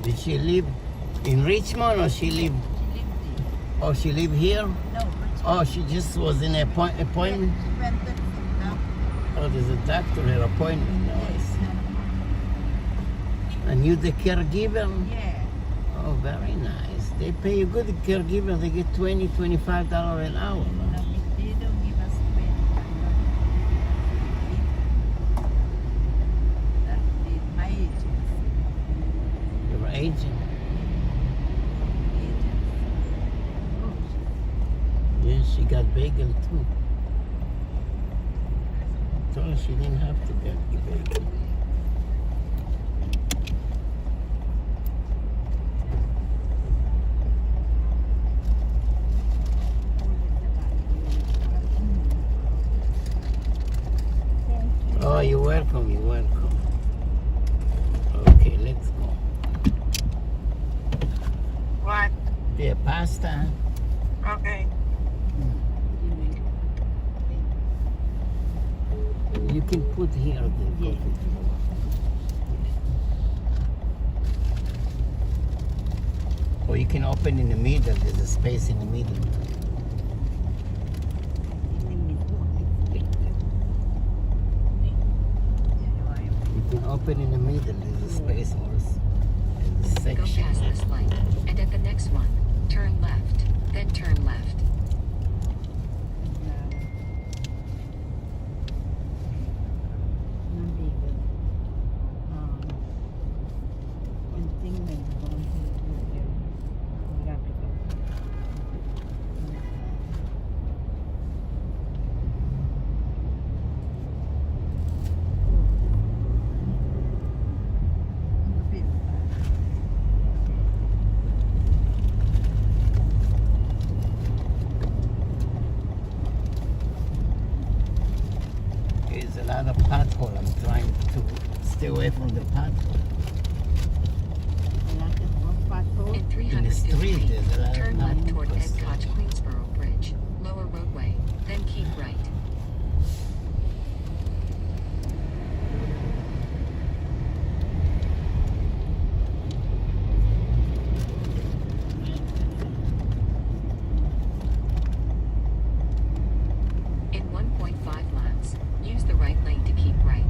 Did she live in Richmond or she live? Oh, she live here? No, Oh, she just was in an appointment? she went to now. Oh, there's a doctor her appointment now. I see. And you the caregiver? Yeah. Oh, very nice. They pay a good caregiver. They get $20, $25 an hour. No, they don't give us pay. That is my agency. Your agent? Yeah, she got bagel too. Told her she didn't have to get bagel. Oh, you're welcome, you're welcome. Okay, let's go. What? Yeah, pasta. Okay. You can put here the Yeah. coffee. Or you can open in the middle, there's a space in the middle. You can open in the middle, there's a space also. There's a Go section. past this light, and at the next one, turn left, then turn left. There's a lot of pothole. I'm trying to stay away from the pothole. In In 300 the street, feet, there's a lot turn of left toward non-movers. Ed Koch Queensboro Bridge, lower roadway, then keep right. In 1.5 laps, use the right lane to keep right.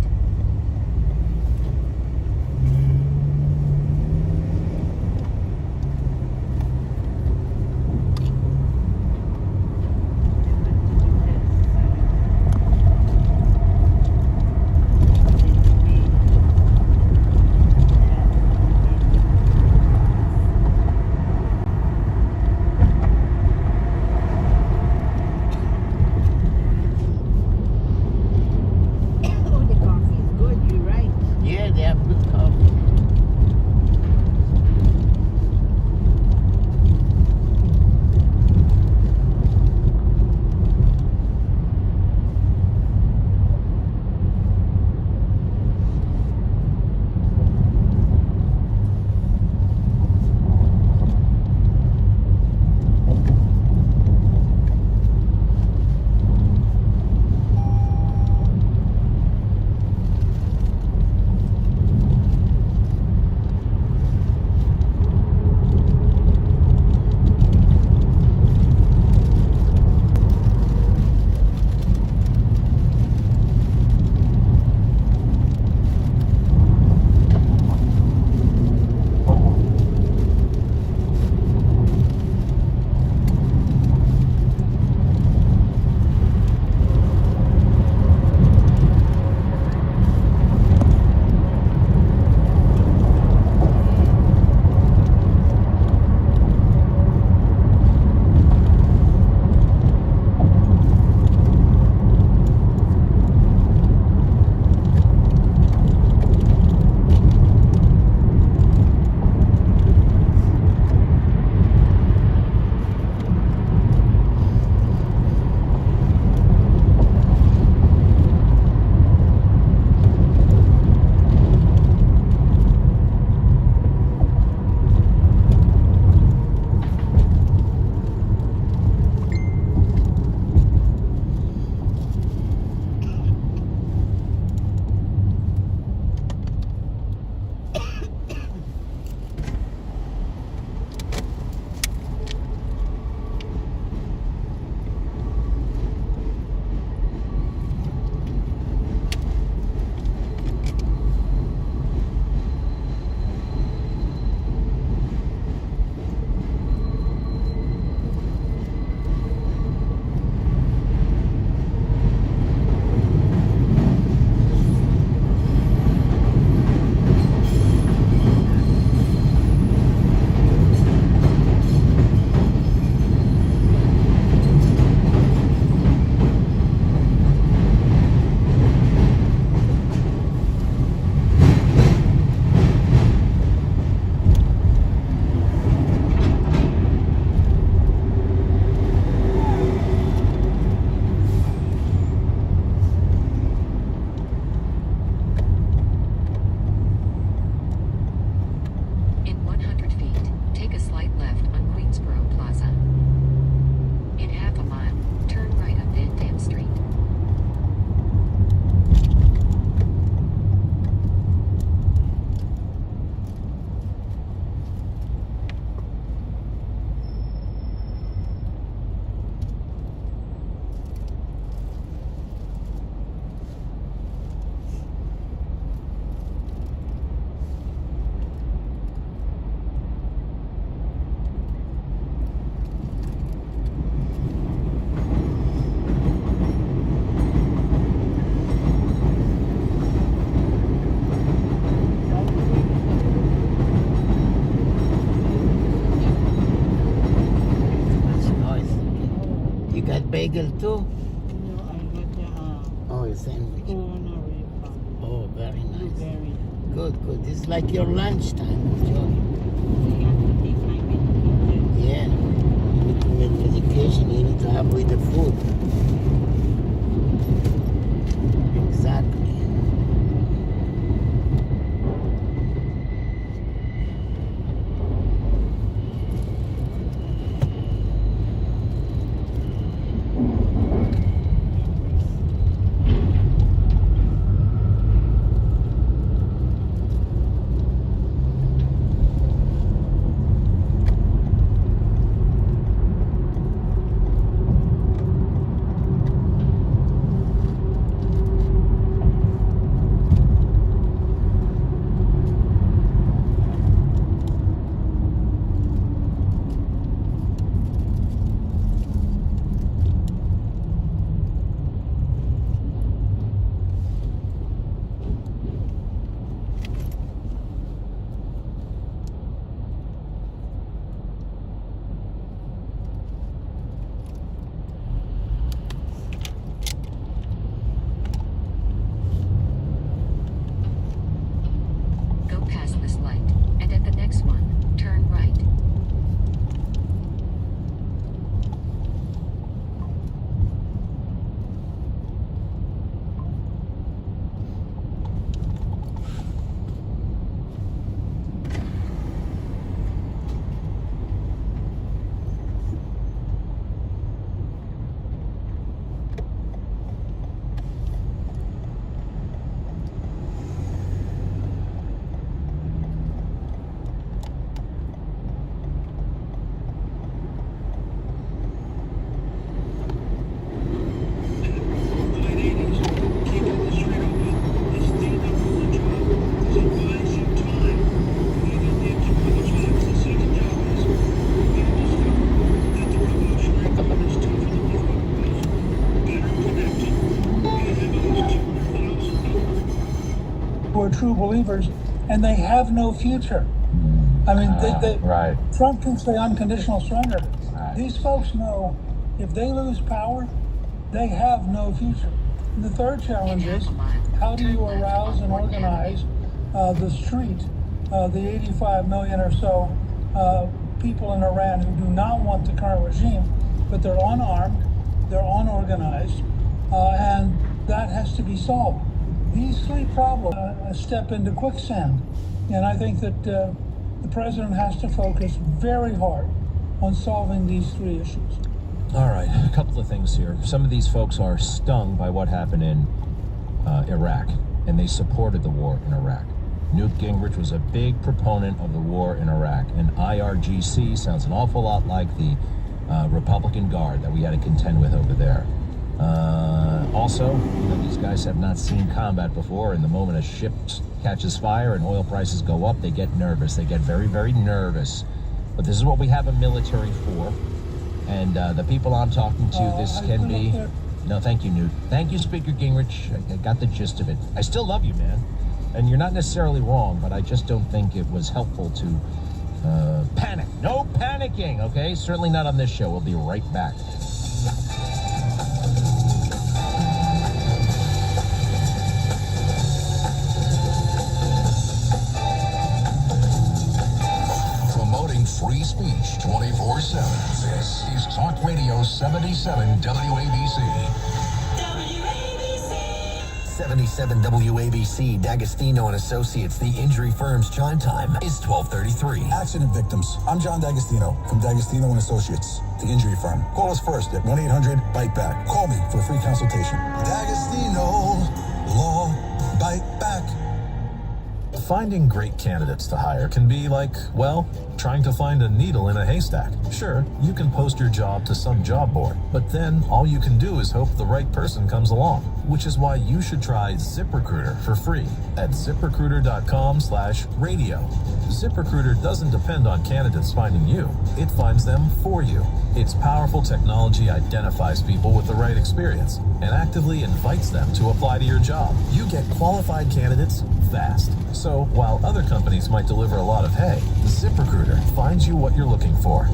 Oh, the coffee is good, you're right. Yeah, they have good coffee. bagel too? No, I got the Oh, it's sandwich. culinary Oh, very nice. blueberry. Good. It's like your lunchtime. Enjoy. I have to take my medication. Yeah. You need to make medication. You need to have with the food. Exactly. Go past this light, and at the next one, turn right. Who are true believers, and they have no future. I mean, Right. Trump can say unconditional surrender. Right. These folks know if they lose power, they have no future. And the third challenge is, how do you arouse and organize the street, the 85 million or so people in Iran who do not want the current regime, but they're unarmed, they're unorganized, and that has to be solved. These three problems step into quicksand, and I think that the president has to focus very hard on solving these three issues. All right, a couple of things here. Some of these folks are stung by what happened in Iraq, and they supported the war in Iraq. Newt Gingrich was a big proponent of the war in Iraq, and IRGC sounds an awful lot like the Republican Guard that we had to contend with over there. Also, these guys have not seen combat before, and the moment a ship catches fire and oil prices go up, they get nervous. They get very, very nervous. But this is what we have a military for. And the people I'm talking to, this can be... No, thank you, Newt. Thank you, Speaker Gingrich. I got the gist of it. I still love you, man. And you're not necessarily wrong, but I just don't think it was helpful to panic. No panicking, okay? Certainly not on this show. We'll be right back. Promoting free speech 24/7. This is Talk Radio 77 WABC. 77 WABC, D'Agostino and Associates. The injury firm's chime time is 12:33. Accident victims. I'm John D'Agostino from D'Agostino and Associates, the injury firm. Call us first at 1-800-BITE-BACK. Call me for a free consultation. D'Agostino Law Bite Back. Finding great candidates to hire can be like, well, trying to find a needle in a haystack. Sure, you can post your job to some job board, but then all you can do is hope the right person comes along, which is why you should try ZipRecruiter for free at ZipRecruiter.com/radio. ZipRecruiter doesn't depend on candidates finding you. It finds them for you. Its powerful technology identifies people with the right experience and actively invites them to apply to your job. You get qualified candidates fast. So while other companies might deliver a lot of hay, ZipRecruiter finds you what you're looking for.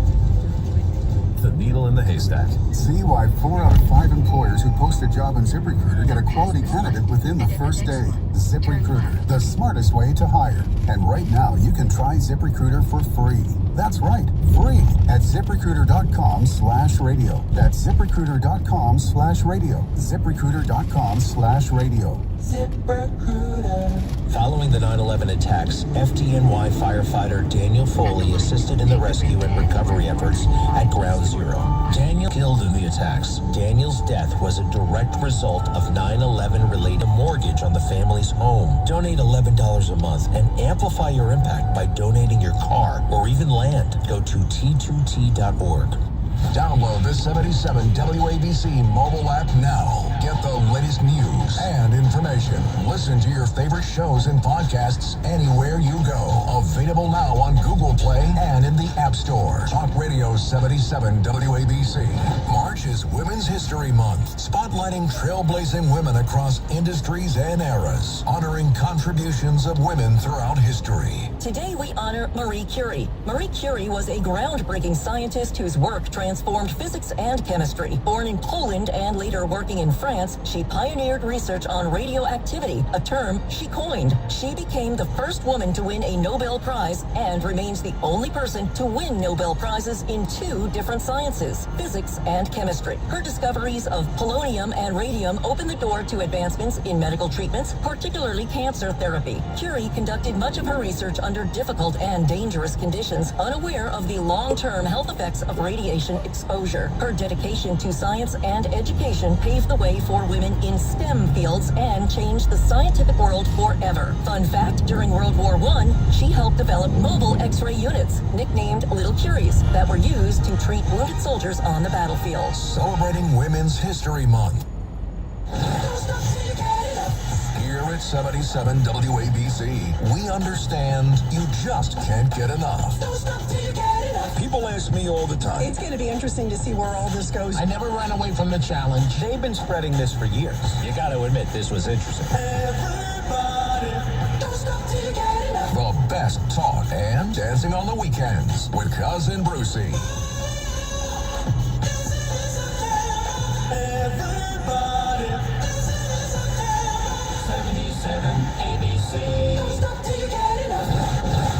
the needle in the haystack. See why 4 out of 5 employers who post a job on ZipRecruiter get a quality candidate within the first day. ZipRecruiter, the smartest way to hire. And right now, you can try ZipRecruiter for free. That's right, free at ZipRecruiter.com/radio. That's ZipRecruiter.com/radio. ZipRecruiter.com/radio. ZipRecruiter. Following the 9/11 attacks, FDNY firefighter Daniel Foley assisted in the rescue and recovery efforts at Ground Zero. Daniel killed in the attacks. Daniel's death was a direct result of 9/11 related mortgage on the family's home. Donate $11 a month and amplify your impact by donating your car or even land. Go to T2T.org. Download the 77 WABC mobile app now. Get the latest news and information. Listen to your favorite shows and podcasts anywhere you go. Available now on Google Play and in the App Store. Talk Radio 77 WABC. March is Women's History Month, spotlighting trailblazing women across industries and eras, honoring contributions of women throughout history. Today we honor Marie Curie. Marie Curie was a groundbreaking scientist whose work transformed physics and chemistry. Born in Poland and later working in France, she pioneered research on radioactivity, a term she coined. She became the first woman to win a Nobel Prize and remains the only person to win Nobel Prizes in 2 different sciences, physics and chemistry. Her discoveries of polonium and radium opened the door to advancements in medical treatments, particularly cancer therapy. Curie conducted much of her research under difficult and dangerous conditions, unaware of the long-term health effects of radiation exposure. Her dedication to science and education paved the way for women in STEM fields and changed the scientific world forever. Fun fact, during World War I, she helped develop mobile X-ray units, nicknamed Little Curies, that were used to treat wounded soldiers on the battlefield. Celebrating Women's History Month. Here at 77 WABC, we understand you just can't get enough. People ask me all the time. It's going to be interesting to see where all this goes. I never ran away from the challenge. They've been spreading this for years. You got to admit, this was interesting. The best talk and dancing on the weekends with Cousin Brucey.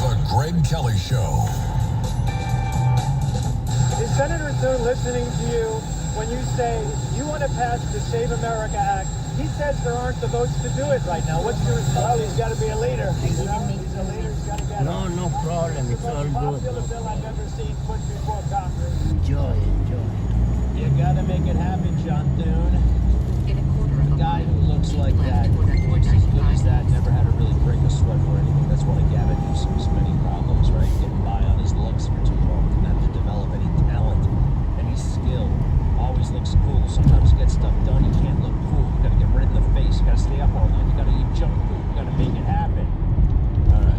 The Greg Kelly Show. Is Senator Thune listening to you when you say you want to pass the Save America Act? He says there aren't the votes to do it right now. What's your response? Well, he's got to be a leader. He's a leader. He's got to get No, no problem. It's all the most good. popular bill I've ever seen put before Congress. Enjoy. You got to make it happen, John Thune. In a quarter of A guy who looks like that, looks as good as that, never had to really break a sweat for anything. That's one of Gavin Newsom's many problems, right? Getting by on his looks for too long. Didn't have to develop any talent, any skill. Always looks cool. Sometimes you get stuff done, you can't look cool. You gotta get red in the face. You gotta stay up all night. You gotta eat junk food. You gotta make it happen. Alright,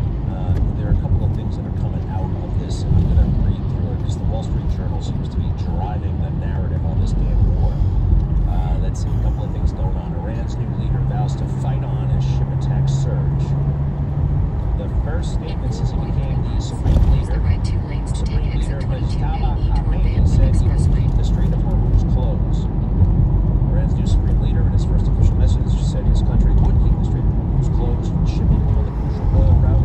there are a couple of things that are coming out of this, and I'm gonna read through it because the Wall Street Journal seems to be driving the narrative on this damn war. Let's see, a couple of things going on. Iran's new leader vows to fight on as ship attacks surge. The first statement since he became the supreme leader, the right 2 lanes to take exit 22AE to said he would expressway. keep the Strait of Hormuz closed. Iran's new supreme leader, in his first official message, said his country would keep the Strait of Hormuz closed when shipping on the crucial oil route.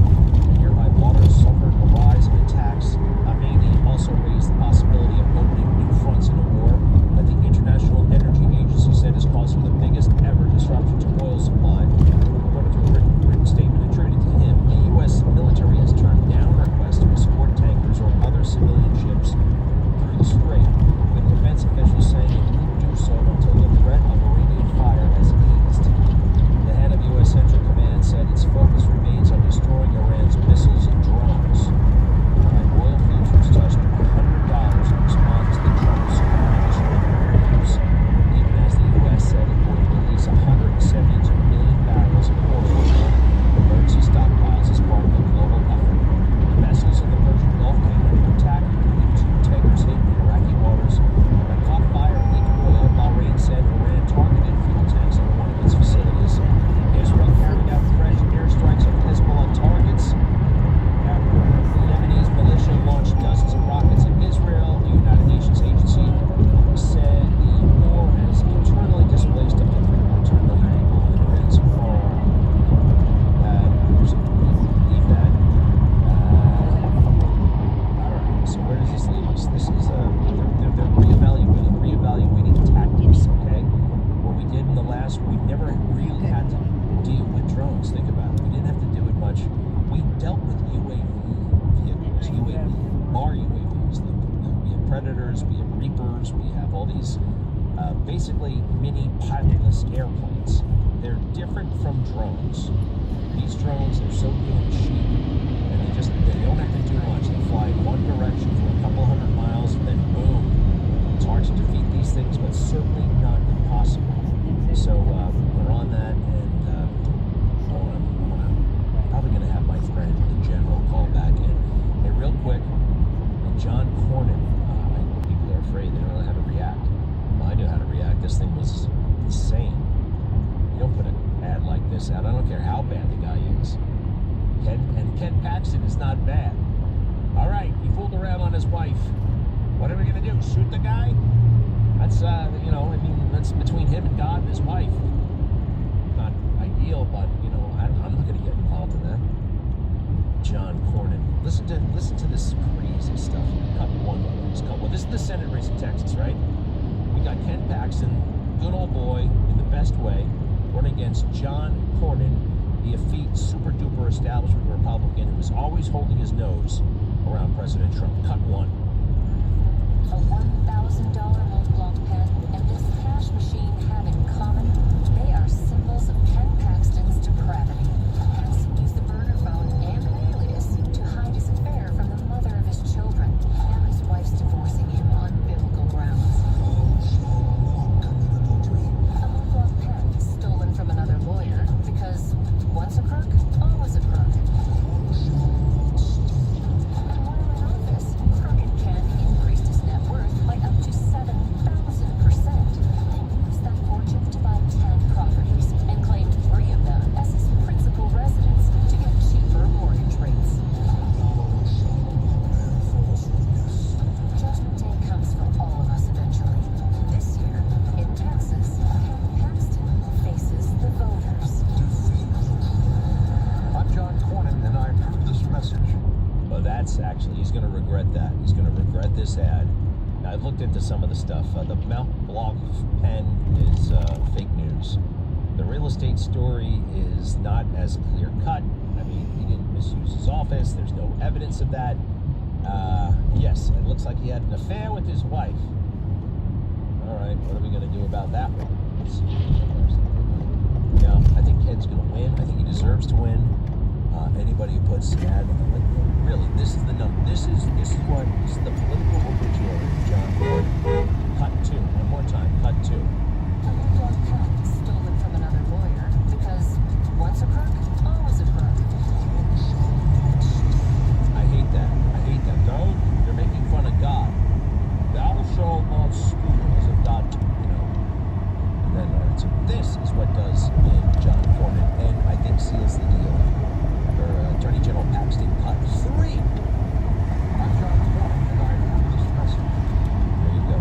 Nearby waters suffered a rise in attacks. Khamenei also raised the possibility of opening new fronts in a war that the International Energy Agency said is causing the biggest ever disruption to oil supply. According to a written statement attributed to him, the U.S. military has turned down requests to escort tankers or other civilian ships Force, we have all these basically mini pilotless airplanes. They're different from drones. These drones, they're so damn cheap, and they don't have to do much. They fly in one direction for a couple hundred miles, and then boom. It's hard to defeat these things, but certainly not impossible. So we're on that, and I'm probably going to have my friend, the general, call back in. Hey, real quick, John Cornyn, people are afraid. They don't know how to react. Well, I knew how to react. This thing was insane. You don't put an ad like this out. I don't care how bad the guy is. Ken Paxton is not bad. All right, he fooled around on his wife. What are we going to do? Shoot the guy? That's, that's between him and God and his wife. Not ideal, but, I'm not going to get involved in that. John Cornyn. Listen to this crazy stuff. Cut one. This is the Senate race in Texas, right? We got Ken Paxton, good old boy, in the best way, running against John Cornyn, the effete, super-duper establishment Republican who was always holding his nose around President Trump. Cut one. A $1,000 multi-block pen and this cash machine have in common, they are symbols of Ken Paxton's depravity. Paxton used the burner phone and an alias to hide his affair from the mother of his children and his wife's divorcing him on biblical grounds. A multi-block pen stolen from another lawyer because once a crook, always a crook. And while in office, Crooked Ken increased his net worth by up to 7,000%. He used that fortune to buy 10 properties and claimed 3 of them as his principal residence to get cheaper mortgage rates. Judgment Day comes for all of us eventually. This year, in Texas, Ken Paxton faces the voters. I'm John Cornyn, and I approve this message. Well, that's actually, he's going to regret that. He's going to regret this ad. Now, I've looked into some of the stuff. The Mount Block pen is fake news. The real estate story is not as clear cut. I mean, he didn't misuse his office. There's no evidence of that. Yes, it looks like he had an affair with his wife. All right, what are we going to do about that one? Let's see. Now, I think Ken's going to win. I think he deserves to win. Anybody who puts an ad, really, this is the number. This is the political obituary of John Cornyn. Cut 2. One more time. Cut 2. A multi-block pen stolen from another lawyer because once a crook, always a crook. I hate that. No, they're making fun of God. Thou shalt not schools of God, And then, so this is what does in John Cornyn, and I think seals the deal. Attorney General Epstein cut 3. I'm John Cornyn, and I approve this message. There you go.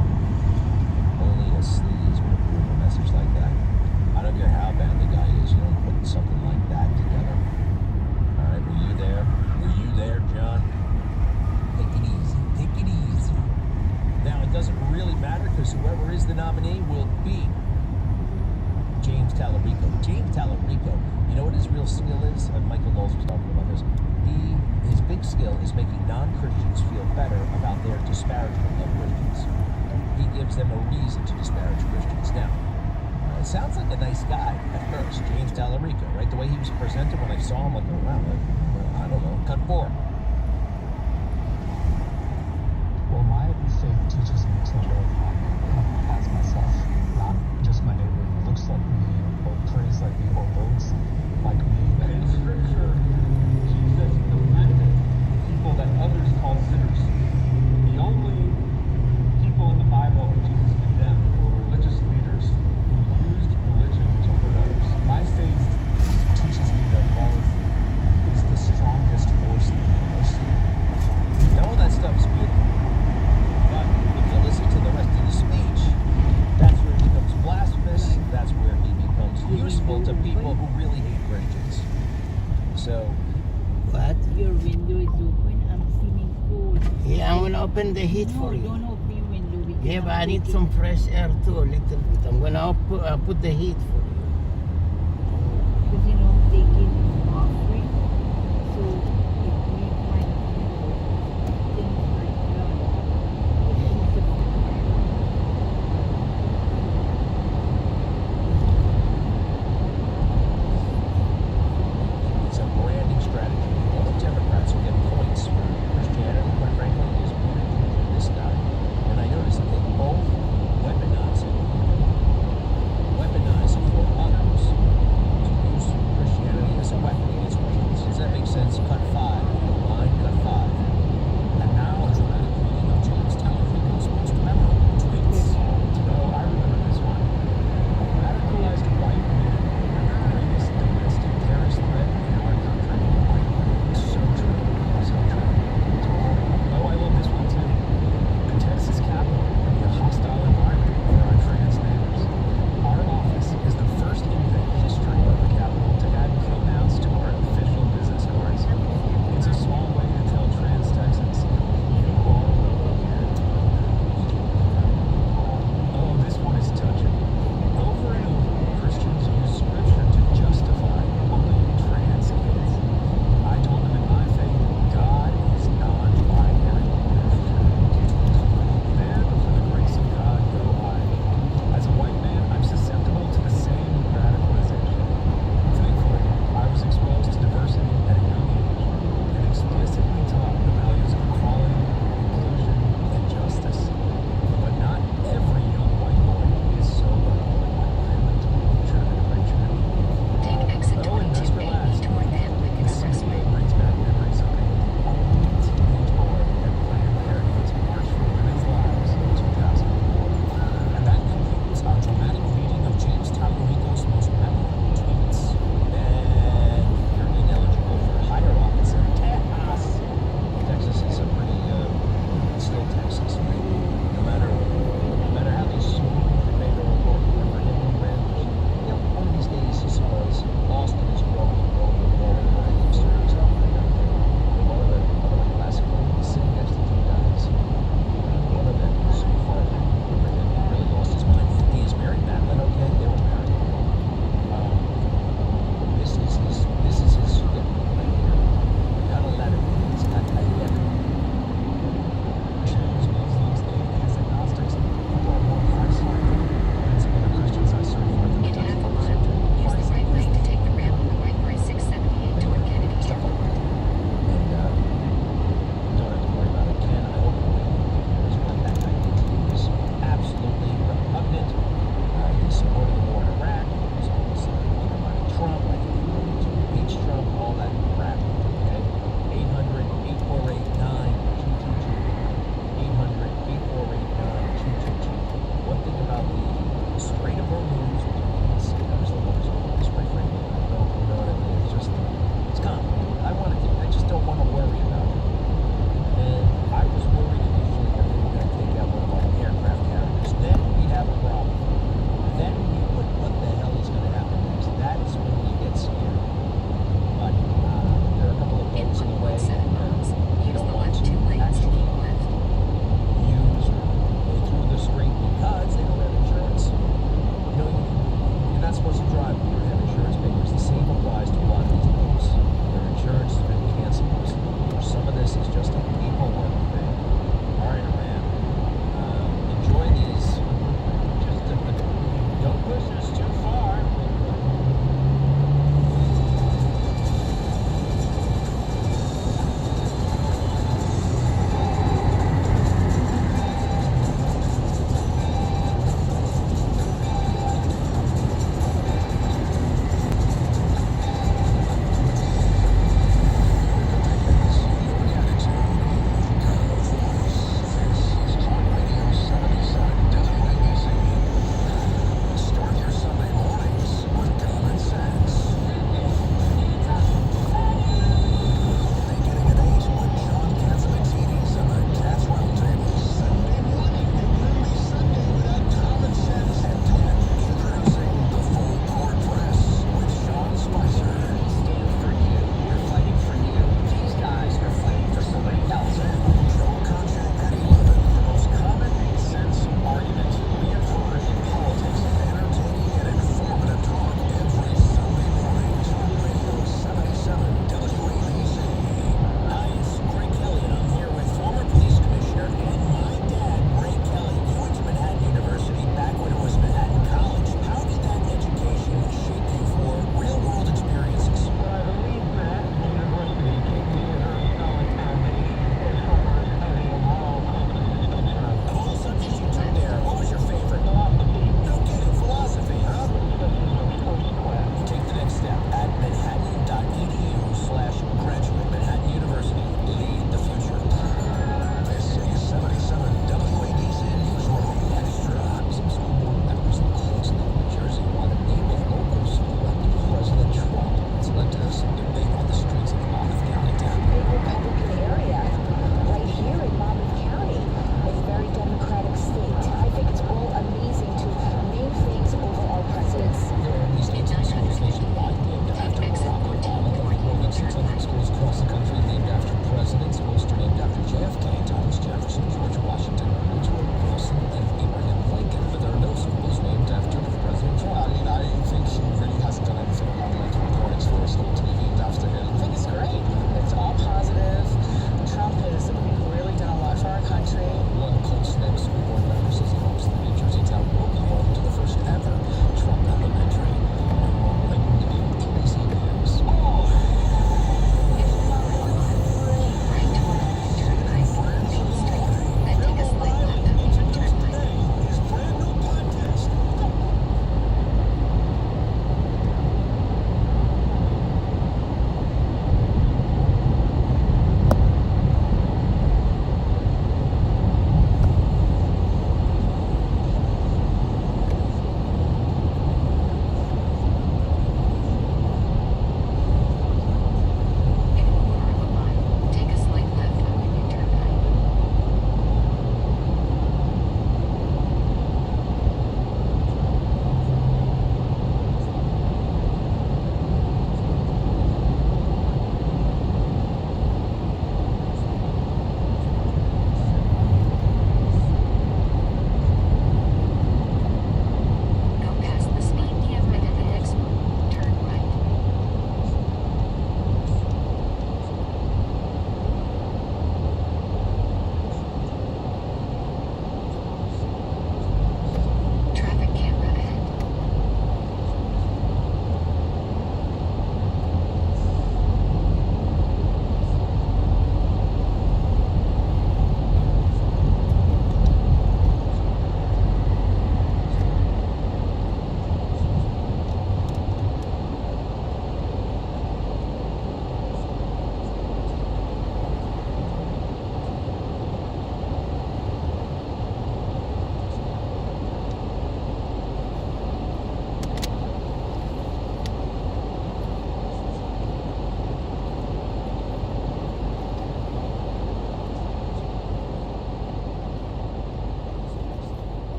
Only a sleaze would approve a message like that. I don't care how bad the guy is, you don't put something like that together. All right, were you there? Were you there, John? Take it easy. Take it easy. Now, it doesn't really matter because whoever is the nominee will be James Tallarico. James Tallarico, you know what his real skill is? Michael Knowles was talking about this. His big skill is making non-Christians feel better about their disparagement of Christians. He gives them a reason to disparage Christians. Now, it sounds like a nice guy at first, James Tallarico, right? The way he was presented when I saw him, like, oh, wow, I don't know. Cut 4. Well, my faith teaches me to love my neighbor as myself, not just my neighbor who looks like me or prays like me or votes like me. And in Scripture, Jesus commended people that others call sinners. The only people in the Bible who Jesus condemned were religious leaders who used religion to hurt others. My faith teaches me that love is the strongest force in the universe. All that stuff's beautiful. But if you listen to the rest of the speech, that's where it becomes blasphemous. That's where he becomes useful to people who really hate Christians. So, What? Your window is open. I'm feeling cold. Yeah, I'm gonna open the heat for you. Don't open your window. Yeah, but I need some fresh air too, a little bit. I'm gonna put the heat for you. Because I'm taking offering. So it may find things like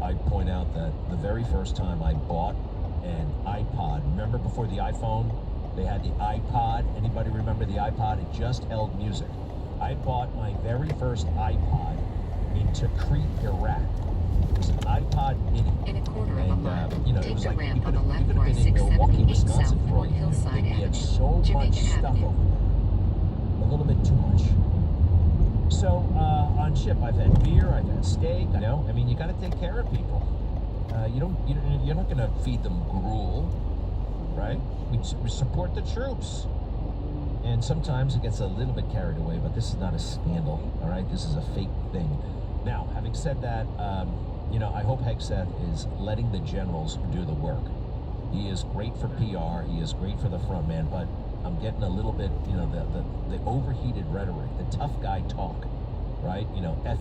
I point out that the very first time I bought an iPod, remember before the iPhone, they had the iPod. Anybody remember the iPod? It just held music. I bought my very first iPod in Tikrit, Iraq. It was an iPod Mini. In a quarter of a mile, it take was the like ramp you on could the left have for been in Milwaukee, 678 Wisconsin South for all Fort you knew. Hillside They had Avenue, so much Jamaica stuff Avenue. over there. A little bit too much. So on ship, I've had beer, I've had steak. You got to take care of people. You're not going to feed them gruel, right? We support the troops. And sometimes it gets a little bit carried away, but this is not a scandal, all right? This is a fake thing. Now, having said that, I hope Hegseth is letting the generals do the work. He is great for PR, he is great for the front man, but I'm getting a little bit, the overheated rhetoric, the tough guy talk, right?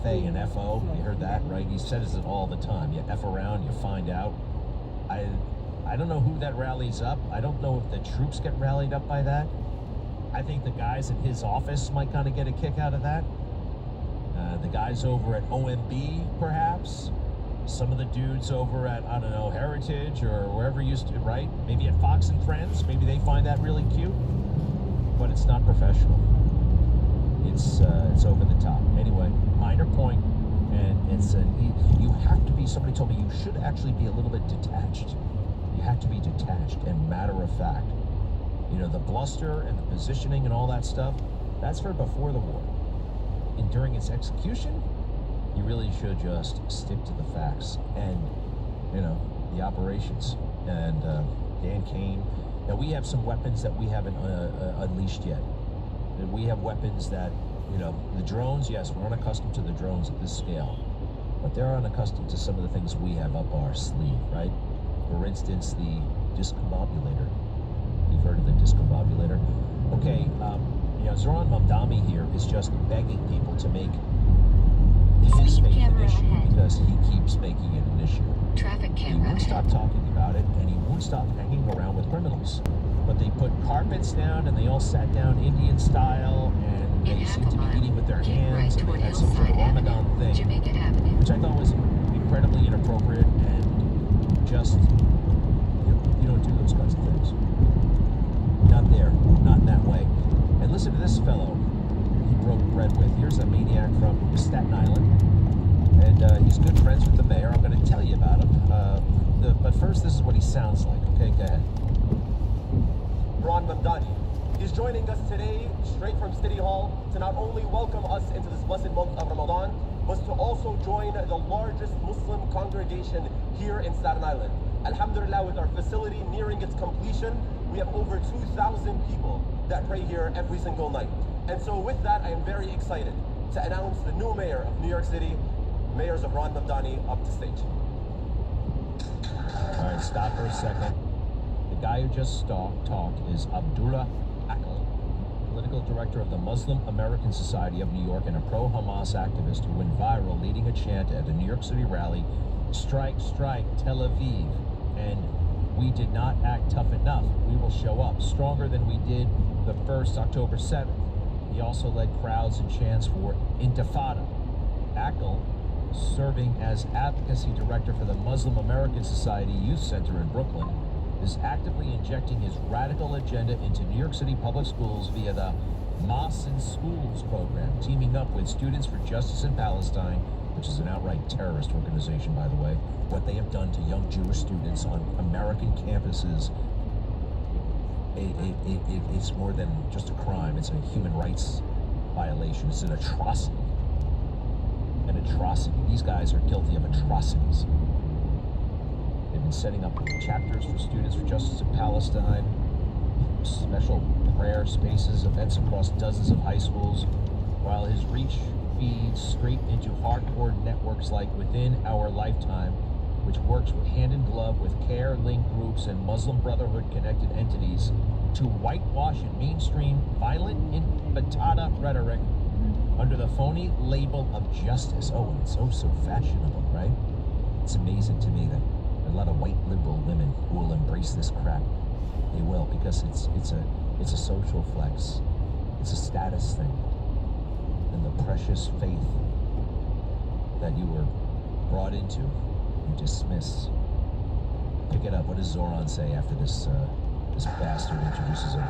FA and FO, you heard that, right? He says it all the time. You F around, you find out. I don't know who that rallies up. I don't know if the troops get rallied up by that. I think the guys in his office might kind of get a kick out of that. The guys over at OMB, perhaps. Some of the dudes over at, Heritage or wherever used to, right? Maybe at Fox and Friends. Maybe they find that really cute. But it's not professional. It's over the top. Anyway, minor point. And you have to be, somebody told me you should actually be a little bit detached. You have to be detached and matter of fact. The bluster and the positioning and all that stuff, that's for before the war. And during its execution, you really should just stick to the facts and, the operations. And Dan Kane, now we have some weapons that we haven't unleashed yet. And we have weapons that, the drones, yes, we're unaccustomed to the drones at this scale, but they're unaccustomed to some of the things we have up our sleeve, right? For instance, the discombobulator. You've heard of the discombobulator? Okay, Zoran Mamdani here is just begging people to make his faith an issue because he keeps making it an issue. Traffic He camera won't stop ahead. talking about it, and he won't stop hanging around with criminals. But they put carpets down, and they all sat down Indian style, and they seem to be eating with their hands, and they had some sort of Ramadan thing, Jamaica Avenue. which I thought was incredibly inappropriate, and just, you don't do those kinds of things. Not there, not in that way. And listen to this fellow he broke bread with. Here's a maniac from Staten Island, and he's good friends with the mayor. I'm going to tell you about him. But first, this is what he sounds like. Okay, go ahead. Ron Mamdani. He's joining us today, straight from City Hall, to not only welcome us into this blessed month of Ramadan, but to also join the largest Muslim congregation here in Staten Island. Alhamdulillah, with our facility nearing its completion, we have over 2,000 people that pray here every single night. And so with that, I am very excited to announce the new mayor of New York City, Mayor Zohran Mamdani, up to stage. All right, stop for a second. The guy who just talked is Abdullah Akil, political director of the Muslim American Society of New York and a pro-Hamas activist who went viral leading a chant at a New York City rally, "Strike, strike, Tel Aviv," and "We did not act tough enough. We will show up stronger than we did the first October 7th. He also led crowds and chants for Intifada. Akil, serving as advocacy director for the Muslim American Society Youth Center in Brooklyn, is actively injecting his radical agenda into New York City public schools via the Mosques in Schools program, teaming up with Students for Justice in Palestine, which is an outright terrorist organization, by the way. What they have done to young Jewish students on American campuses, it's more than just a crime. It's a human rights violation. It's an atrocity. An atrocity. These guys are guilty of atrocities. They've been setting up chapters for Students for Justice in Palestine, special prayer spaces, events across dozens of high schools, while his reach feeds straight into hardcore networks like Within Our Lifetime, which works hand in glove with care-linked groups and Muslim Brotherhood-connected entities to whitewash and mainstream violent intifada rhetoric under the phony label of justice. Oh, and it's so fashionable, right? It's amazing to me that a lot of white liberal women who will embrace this crap. They will, because it's a social flex. It's a status thing. And the precious faith that you were brought into, you dismiss. Pick it up. What does Zoran say after this this bastard introduces him?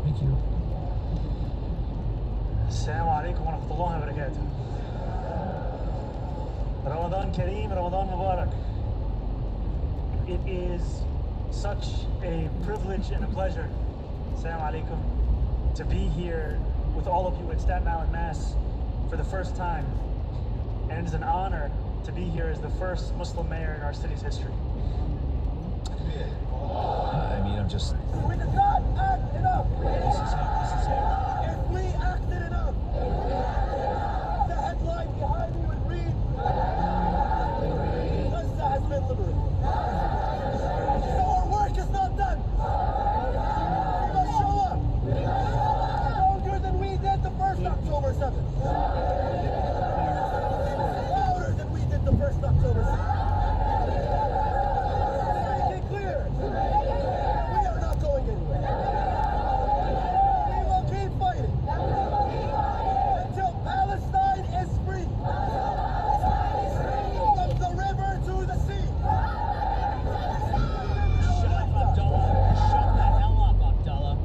Thank you. Assalamu alaikum wa rahmatullahi wa barakatuh. Ramadan Kareem, Ramadan Mubarak. It is such a privilege and a pleasure, Assalamu alaikum, to be here with all of you at Staten Island Mass for the first time. And it is an honor to be here as the first Muslim mayor in our city's history. I mean, I'm just... We did not act enough! This is how. If we acted enough, the headline behind me would read, Gaza has been liberated. So our work is not done. We must show up stronger than we did the first October 7th. Louder than we did the first October 7th. Make it clear, we are not going anywhere. We will keep fighting until Palestine is free. From the river to the sea. Shut up, Abdullah. Shut the hell up, Abdullah.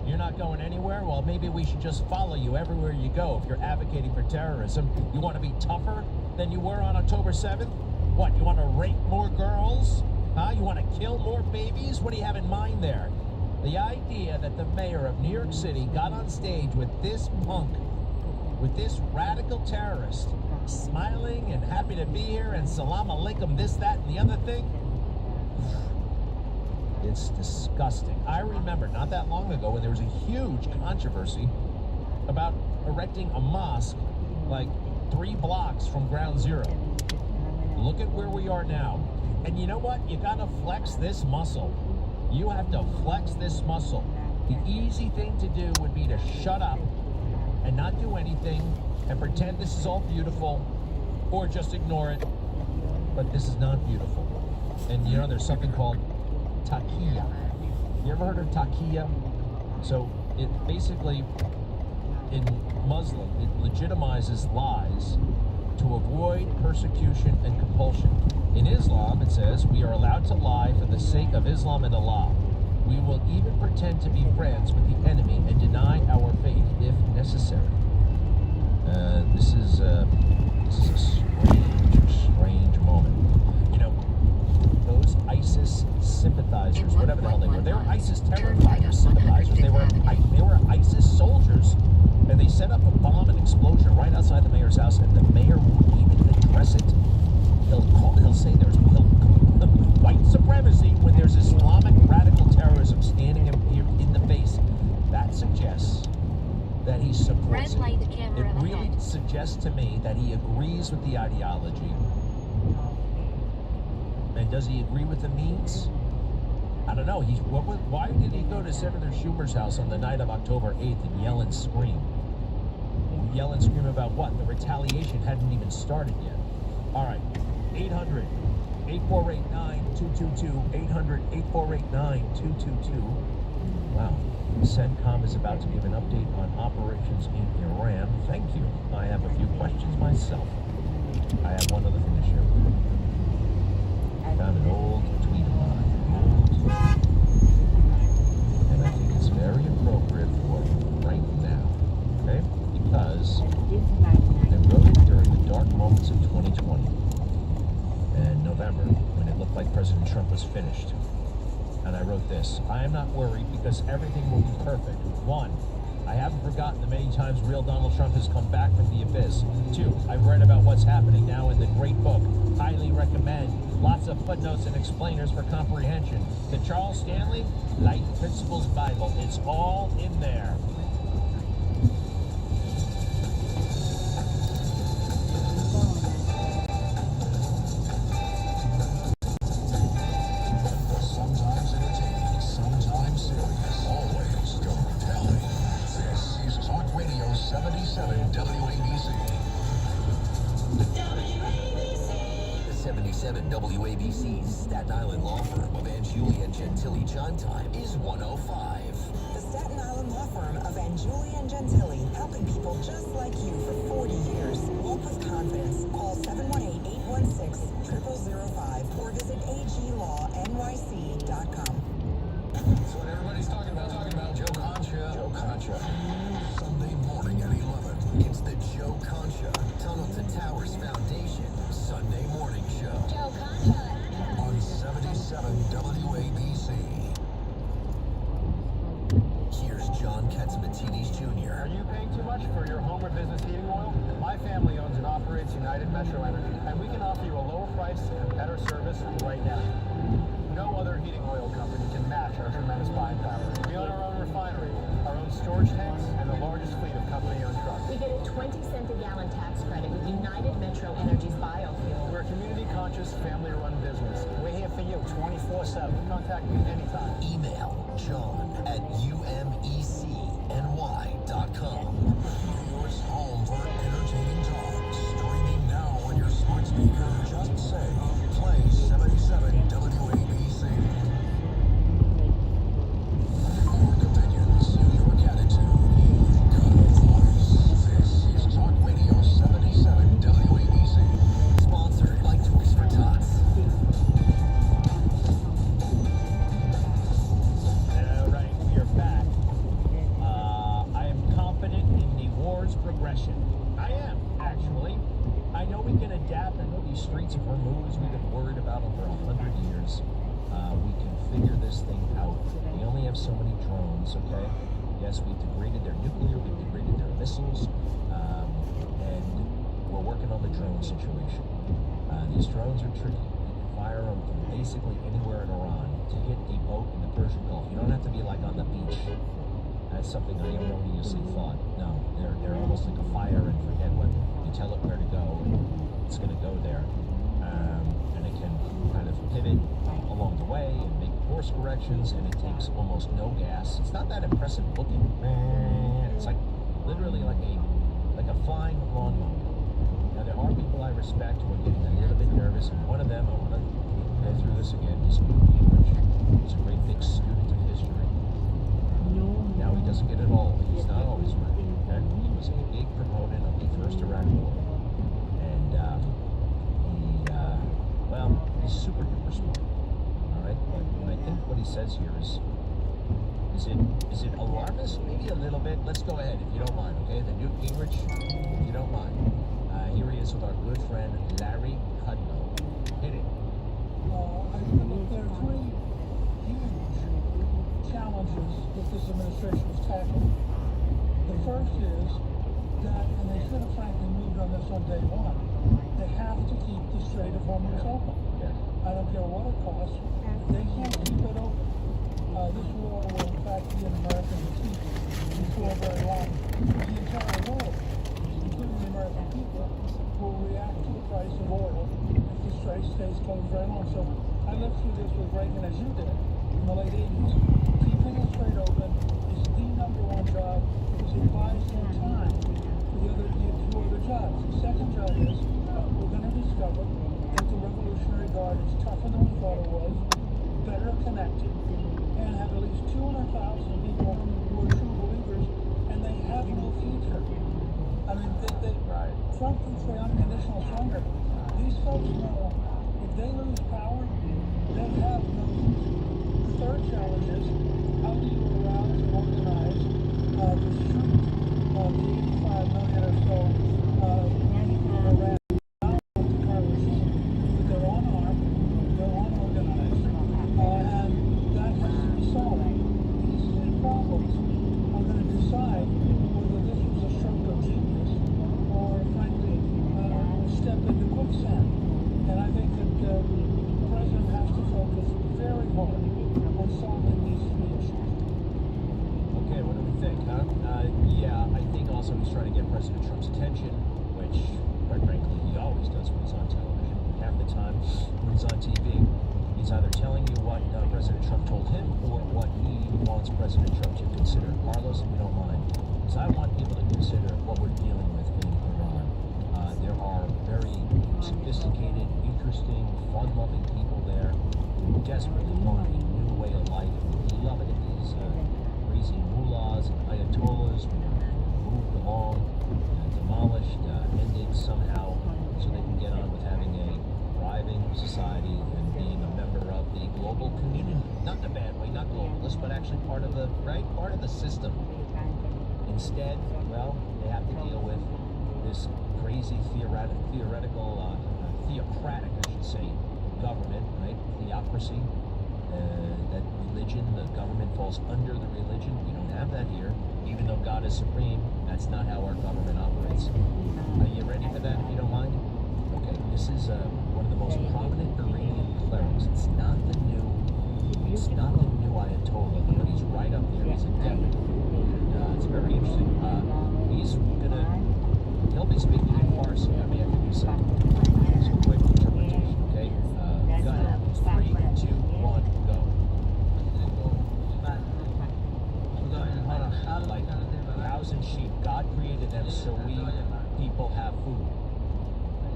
You're not going anywhere? Well, maybe we should just follow you everywhere you go. If you're advocating for terrorism, you want to be tougher than you were on October 7th? What, you want to rape more girls? Huh? You want to kill more babies? What do you have in mind there? The idea that the mayor of New York City got on stage with this punk, with this radical terrorist, smiling and happy to be here and salam alaikum, this, that, and the other thing. It's disgusting. I remember not that long ago when there was a huge controversy about erecting a mosque like 3 blocks from Ground Zero. Look at where we are now. And you know what? You gotta flex this muscle. You have to flex this muscle. The easy thing to do would be to shut up and not do anything and pretend this is all beautiful, or just ignore it. But this is not beautiful. And you know, there's something called taqiyya. You ever heard of taqiyya? So it basically, in Muslim, it legitimizes lies to avoid persecution and compulsion. In Islam, it says, we are allowed to lie for the sake of Islam and Allah. We will even pretend to be friends with the enemy and deny our faith if necessary. This is a strange moment. You know, those ISIS sympathizers, whatever the hell they were ISIS terror fighters, sympathizers. They were ISIS soldiers, and they set up a bomb and explosion right outside the mayor's house, and the mayor won't even address it. He'll say there's white supremacy when there's Islamic radical terrorism standing him in the face. That suggests that he supports it. It really suggests to me that he agrees with the ideology. And does he agree with the means? I don't know. Why did he go to Senator Schumer's house on the night of October 8th and yell and scream? Yell and scream about what? The retaliation hadn't even started yet. All right. 800-848-9222. 800-848-9222. Wow. CENTCOM is about to give an update on operations in Iran. Thank you. I have a few questions myself. I have one other thing to share with you. I found an old tweet of mine. And I think it's very appropriate for right now. Okay? Because I wrote it during the dark moments of 2020 and November, when it looked like President Trump was finished. And I wrote this: I am not worried because everything will be perfect. 1, I haven't forgotten the many times real Donald Trump has come back from the abyss. 2, I've read about what's happening now in the great book. Highly recommend. Lots of footnotes and explainers for comprehension. The Charles Stanley Life Principles Bible. It's all in there. Sometimes entertaining, sometimes serious, always storytelling. This is Talk Radio 77 WABC. The 77 WABC's Staten Island law firm of Angiuli and Gentili John Time is 105. The Staten Island law firm of Angiuli and Gentili, helping people just like you for 40 years. Walk with confidence. Call 718-816-0005 or visit aglawnyc.com. That's what everybody's talking about. Joe Concha. Joe Concha. Sunday morning at 11. It's the Joe Concha Tunnel to Towers Foundation Sunday morning show. Joe Concha. On 77 WABC. Here's John Katsimatidis Jr. Are you paying too much for your home or business heating oil? My family owns and operates United Metro Energy, and we can offer you a lower price and better service right now. No other heating oil company can match our tremendous buying power. We own our own refinery, our own storage tanks, and the largest fleet of company-owned trucks. We get a 20-cent a gallon tax credit with United Metro Energy's biofuel. We're a community-conscious, family-run business. We're here for you 24/7. Contact me anytime. Email john@umecny.com. New York's home for entertaining talk. Streaming now on your smart speaker. Just say, play 77 WABC. New York opinions, New York attitude. You've got a voice. This is Talk Radio 77 WABC. Sponsored by Toys for Tots. All right, we are back. I am confident in the war's progression. I am, actually. I know we can adapt. I know these streets of Hormuz we've been worried about them for 100 years. We can figure this thing out. We only have so many drones, okay? Yes, we've degraded their nuclear, we've degraded their missiles, and we're working on the drone situation. These drones are tricky. You can fire them from basically anywhere in Iran to hit a boat in the Persian Gulf. You don't have to be like on the beach. That's something I erroneously thought. No, they're almost like a fire and forget weapon. You tell it where to go, and it's going to go there. And it can kind of pivot along the way and make course corrections, and it takes almost no gas. It's not that impressive looking. It's like literally like a flying lawnmower. Now there are people I respect who are getting a little bit nervous, and one of them, I want to go through this again, is Gingrich. He's a great big student of history. Now he doesn't get it all. He's not always right. Okay? He was a big proponent of the first Iraq War, and he's super duper smart. All right, and I think what he says here is it alarmist? Maybe a little bit. Let's go ahead, if you don't mind. Okay, the Newt Gingrich, if you don't mind. Here he is with our good friend Larry Kudlow. Hit it. I think there are three huge challenges that this administration is tackling. The first is that, and they should have frankly moved on this on day one, they have to keep the Strait of Hormuz open. I don't care what it costs. They can't keep it open. This war will in fact be an American defeat before very long. The entire world, including the American people, will react to the price of oil if the Strait stays closed very long. So I lived through this with Reagan as you did in the late 80s. Keeping the Strait open is the number one job because it buys them time for the two other jobs. The second job is we're going to discover that the Revolutionary Guard is tougher than we thought it was, better connected, and have at least 200,000 people who are true believers, and they have no future. I mean, Trump can say unconditional surrender. These folks know if they lose power, they have no future. The third challenge is how do you arouse and organize the street of the 85 million or so people around the current regime with their own arm, they're unorganized, and that has to be solved. These three problems are going to decide whether this was a stroke of genius or, frankly, a step into quicksand. And I think that the president has to focus very hard on solving these three issues. Okay, what do we think, huh? I think also he's trying to get President Trump's attention, which, quite frankly, he always does when he's on television. Half the time when he's on TV, he's either telling you what President Trump told him or what he wants President Trump to consider. Carlos, if you don't mind, because I want people to consider what we're dealing with in Iran. There are very sophisticated, interesting, fun-loving people there who desperately want a new way of life, who love it in these crazy mullahs and ayatollahs were moved along, demolished, ended somehow, so they can get on with having a thriving society and being a member of the global community. Not in a bad way, not globalist, but actually part of the system. Instead, well, they have to deal with this crazy theocratic, I should say, government, right? Theocracy. That religion, the government falls under the religion. We don't have that here. Even though God is supreme, that's not how our government operates. Are you ready for that, if you don't mind? Okay, this is one of the most prominent Iranian clerics. It's not the new Ayatollah, but he's right up there. He's a deputy. And it's very interesting. He'll be speaking in Farsi. I mean, I can do some quick interpretation, okay? Go ahead. 3, 2, 1, go. Like cows and sheep, God created them so we people have food.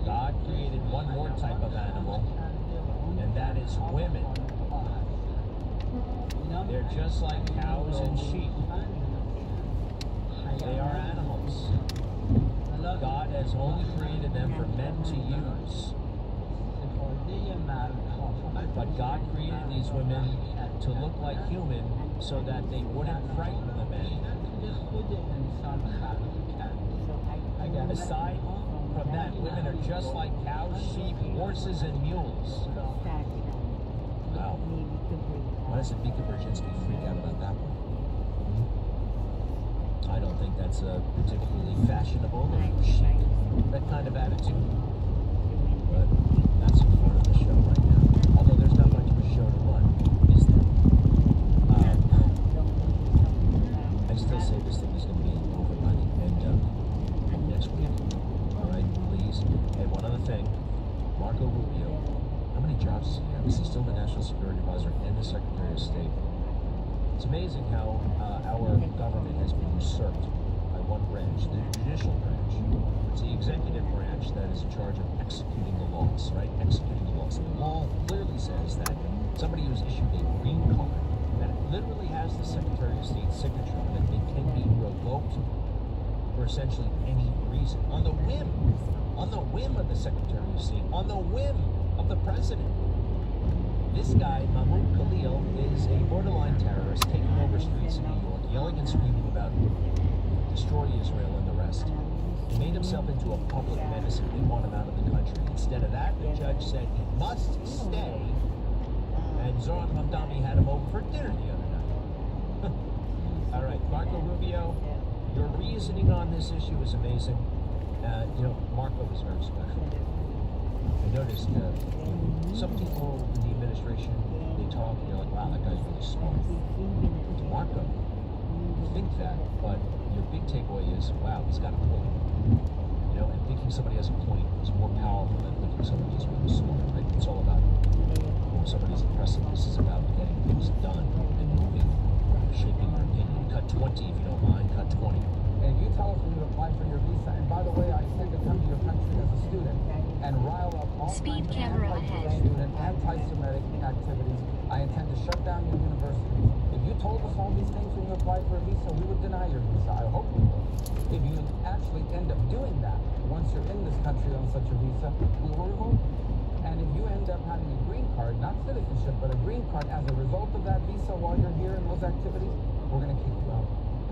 God created one more type of animal, and that is women. They're just like cows and sheep. They are animals. God has only created them for men to use. But God created these women to look like human so that they wouldn't frighten the men. Aside from that, women are just like cows, sheep, horses, and mules. Wow. Why doesn't Mika Brzezinski freak out about that one? I don't think that's particularly fashionable or chic, that kind of attitude. But that's in front of the show right now. Although there's not much of a show to run, is there? I still say this thing is going to be overrunning, and next week. All right, please. Hey, one other thing. Marco Rubio. How many jobs does he have? Is he still the National Security Advisor and the Secretary of State? It's amazing how our government has been usurped by one branch, the judicial branch. It's the executive branch that is in charge of executing the laws, right? Executing the laws. The law clearly says that somebody who's issued a green card that literally has the Secretary of State's signature on it, it can be revoked for essentially any reason. On the whim of the Secretary of State, on the whim of the President. This guy, Mahmoud Khalil, is a borderline terrorist taking over streets in New York, yelling and screaming about destroy Israel and the rest. He made himself into a public menace and we want him out of the country. Instead of that, the judge said he must stay, and Zoran Mamdani had him over for dinner the other night. All right, Marco Rubio, your reasoning on this issue is amazing. Marco was very special. I noticed some people in the administration, they talk and you're like, wow, that guy's really smart. Marco, you think that, but your big takeaway is, wow, he's got a point. And thinking somebody has a point is more powerful than thinking somebody is really smart, right? It's all about when somebody's impressive. This is about getting things done and moving, shaping your opinion. Cut 20 if you don't mind, cut 20. And you tell us when you apply for your visa, and by the way, I intend to come to your country as a student and rile up all Speed kinds camera of ahead. student, anti-Semitic activities. I intend to shut down your universities. If you told us all these things when you applied for a visa, we would deny your visa. I hope we will. If you actually end up doing that, once you're in this country on such a visa, we will revoke it. And if you end up having a green card, not citizenship, but a green card as a result of that visa while you're here in those activities, we're going to kick you out.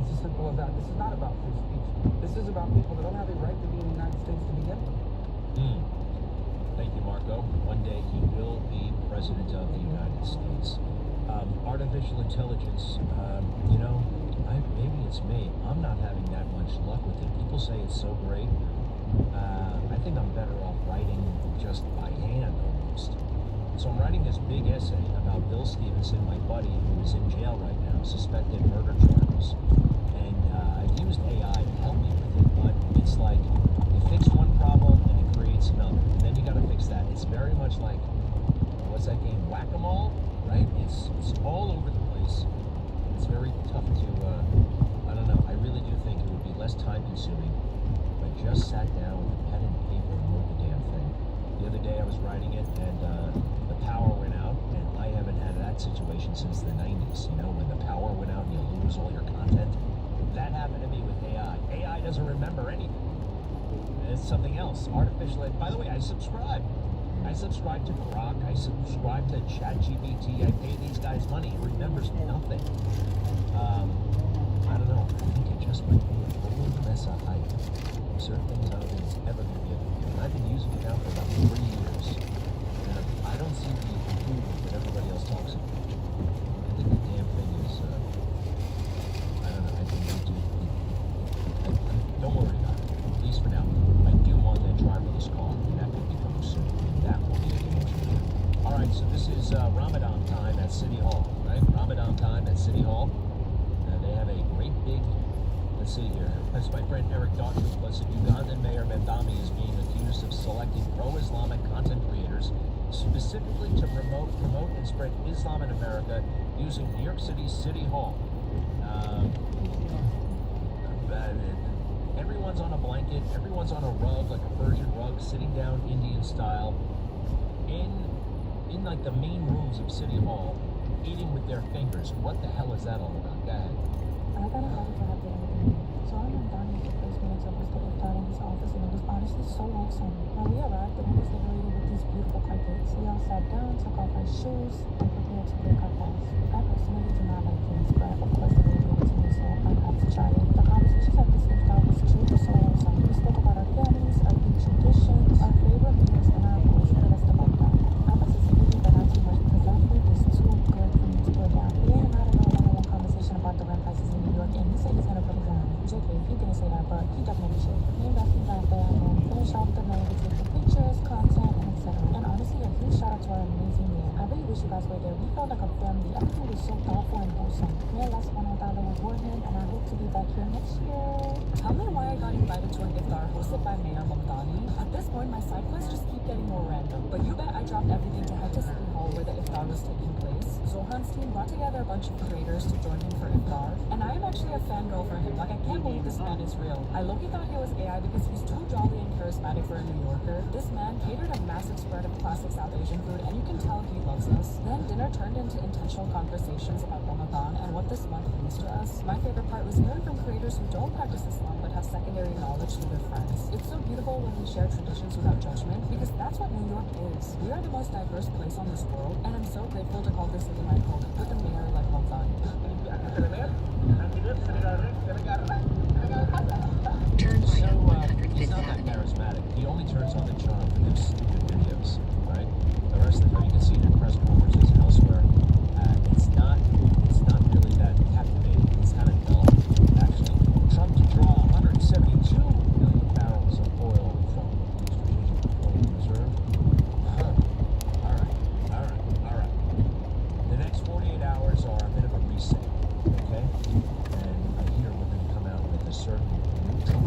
It's as simple as that. This is not about free speech. This is about people that don't have a right to be in the United States to begin with. Thank you, Marco. One day he will be President of the United States. Artificial intelligence, maybe it's me. I'm not having that much luck with it. People say it's so great. I think I'm better off writing just by hand almost. So I'm writing this big essay about Bill Stevenson, my buddy, who is in jail right now, suspected murder charges. And I've used AI to help me with it, but it's like you fix one problem and it creates another. And then you got to fix that. It's very much like, what's that game, Whack-A-Mole, right? It's all over the place. It's very tough to, I don't know, I really do think it would be less time consuming if I just sat down with a pen and paper and wrote the damn thing. The other day I was writing it and the power went out and I haven't had that that situation since the 90s, you know, when the power went out and you lose all your content. That happened to me with AI. AI doesn't remember anything. It's something else. Artificial. By the way, I subscribe. I subscribe to Grok. I subscribe to ChatGPT. I pay these guys money. It remembers nothing. I don't know. I think it just might be a whole mess of hype. Certain things I don't think it's ever going to be able to do. And I've been using it now for about 3 years. And I don't see the improvement that everybody else talks about. I think the damn thing is, I don't know. I think don't worry about it. At least for now. I do want that driverless car. And that could be coming soon. That will be a game changer. All right, so this is Ramadan time at City Hall, right? Ramadan time at City Hall. They have a great big, let's see here. That's my friend Eric Daughtry was it Ugandan Mayor Mandami is being accused of selecting pro-Islamic content creators specifically to promote and spread Islam in America using New York City's City Hall. Everyone's on a blanket, everyone's on a rug, like a Persian rug, sitting down Indian style, in like the main rooms of City Hall, eating with their fingers. What the hell is that all about? Go ahead. I got a habit to have the entertainment. So I'm in Donnie to place minutes of the iftar in his office, and it was honestly so awesome. When we arrived, the room was decorated with these beautiful carpets. We all sat down, took off our shoes, and prepared to break our fast. I personally do not like things, but of course they gave it to me, so I had to try it. The conversations at this iftar was truly so awesome. We spoke about our families, our big traditions, our favorite meals, and our goals for the rest of Ramadan. I participated, but not too much because that food was too good for me to put down. We didn't have a one-on-one conversation about the rent prices in New York, and he said he's gonna put it down. JK, he didn't say that, but he definitely should. Me and Bethany got there and finished off the night with taking pictures, content, and etc. And honestly, a huge shout out to our amazing mayor. I really wish you guys were there. We felt like a family. Everything was so thoughtful and wholesome. Mayor last one beforehand, and I hope to be back here next year. Tell me why I got invited to an iftar hosted by Mayor Mamdani. At this point, my side quests just keep getting more random. But you bet I dropped everything to head to City Hall where the iftar was taking place. Zohan's team brought together a bunch of creators to join him for iftar. And I am actually a fangirl for him. Like, I can't believe this man is real. I low-key thought he was AI because he's too jolly and charismatic for a New Yorker. This man catered a massive spread of classic South Asian food, and you can tell he loves us. Then dinner turned into intentional conversations about Ramadan and what this month means to us. My favorite part was hearing from creators who don't practice Islam but have secondary knowledge through their friends. It's so beautiful when we share traditions without judgment, because that's what New York is. We are the most diverse place on this world, and I'm so grateful to call this city my home with a mayor like Mamdani. Turn right on 105th He's not that Avenue. charismatic. He only turns on the charm for their stupid videos, right? The rest of the time you can see it in press conferences and elsewhere. It's not really that captivating. It's kind of dull, actually. Trump to draw 172 million barrels of oil from the Strategic Petroleum Reserve. All right. The next 48 hours are a bit of a reset, okay? And I hear we're going to come out with a certain neutral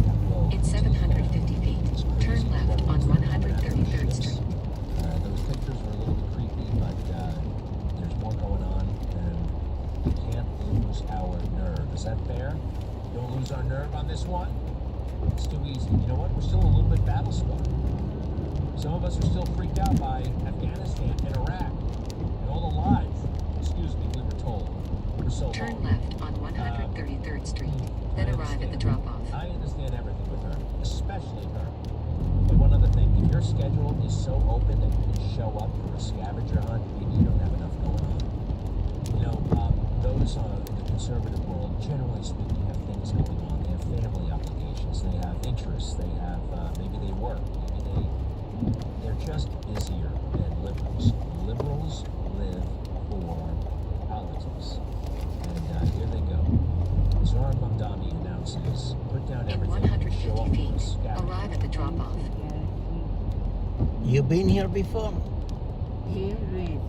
that will... It's 750 feet. Turn left on 133rd Street. Those pictures were a little creepy, but there's more going on, and we can't lose our nerve. Is that fair? Don't lose our nerve on this one? It's too easy. You know what? We're still a little bit battle scarred. Some of us are still freaked out by Afghanistan and Iraq and all the lies, excuse me, we were told for so long. Turn left on 133rd Street, then arrive at the drop-off. I understand everything with her, especially her. And one other thing, if your schedule is so open that you can show up for a scavenger hunt, maybe you don't have enough going on. You know, those in the conservative world, generally speaking, have things going on. They have family obligations, they have interests, they have, maybe they work, maybe they're just busier than liberals. Liberals live for politics. And here they go. Zohar Mamdani announces, put down In everything, show 150 up for a feet, scavenger. arrive at the drop-off. You been here before? Yeah, right here.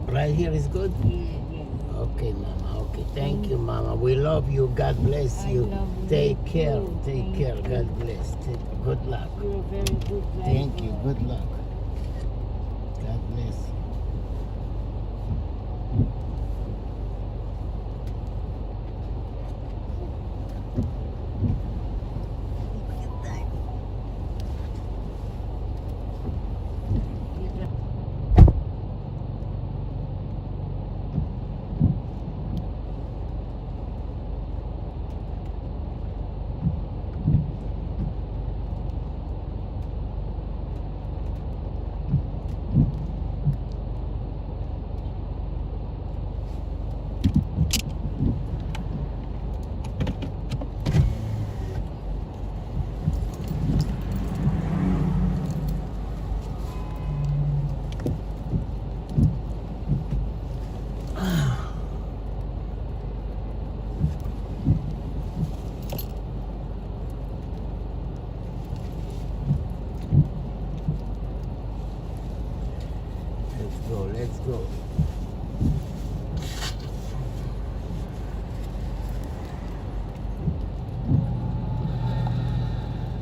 Right here is good? Yeah. Okay, Mama. Okay, thank you, Mama. We love you. God bless you. I love you Take care. too. Take Thank care. you. God bless. Good luck. You're a very good driver. Thank you. Good luck. God bless you. Let's go.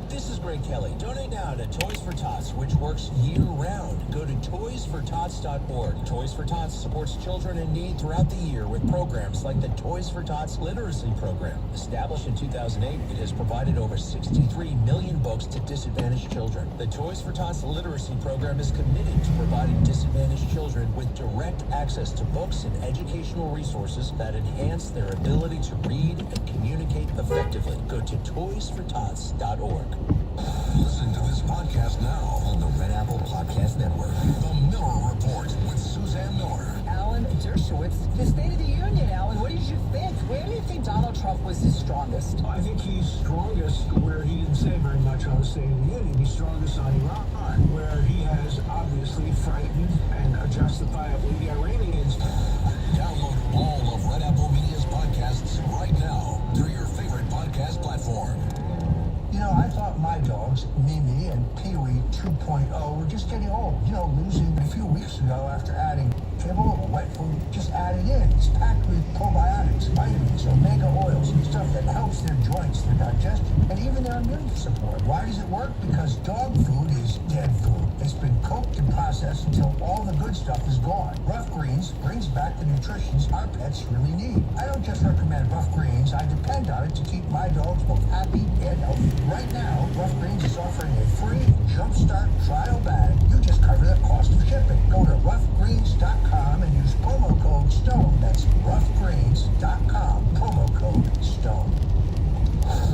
This is Greg Kelly. Donate now to Toys for Tots, which works year-round. Go to toysfortots.org. Toys for Tots supports children in need throughout the year with programs like the Toys for Tots Literacy Program. Established in 2008, it has provided over 63 million books to disadvantaged children. The Toys for Tots Literacy Program is committed to providing disadvantaged children with direct access to books and educational resources that enhance their ability to read and communicate effectively. Go to toysfortots.org. Listen to this podcast now on the Red Apple Podcast Network. The Miller Report with Suzanne Miller. Alan Dershowitz, the State of the Union, Alan, what did you think? Where do you think Donald Trump was his strongest? I think he's strongest where he didn't say very much on the State of the Union. He's strongest on Iran, where he has obviously frightened and justifiably the Iranians. Download all of Red Apple Media's podcasts right now through your favorite podcast platform. You know, I thought my dogs, Mimi and Pee-wee 2.0, were just getting old. You know, losing a few weeks ago after adding kibble or wet food, just added in. It's packed with probiotics, vitamins, omega oils, stuff that helps their joints, their digestion, and even their immune support. Why does it work? Because dog food is dead food. It's been cooked and processed until all the good stuff is gone. Rough Greens brings back the nutrition our pets really need. I don't just recommend Rough Greens, I depend on it to keep my dogs both happy and healthy. Right now, Rough Greens is offering a free Jumpstart trial bag. You just cover the cost of shipping. Go to roughgreens.com and use promo code STONE. That's roughgreens.com, promo code STONE.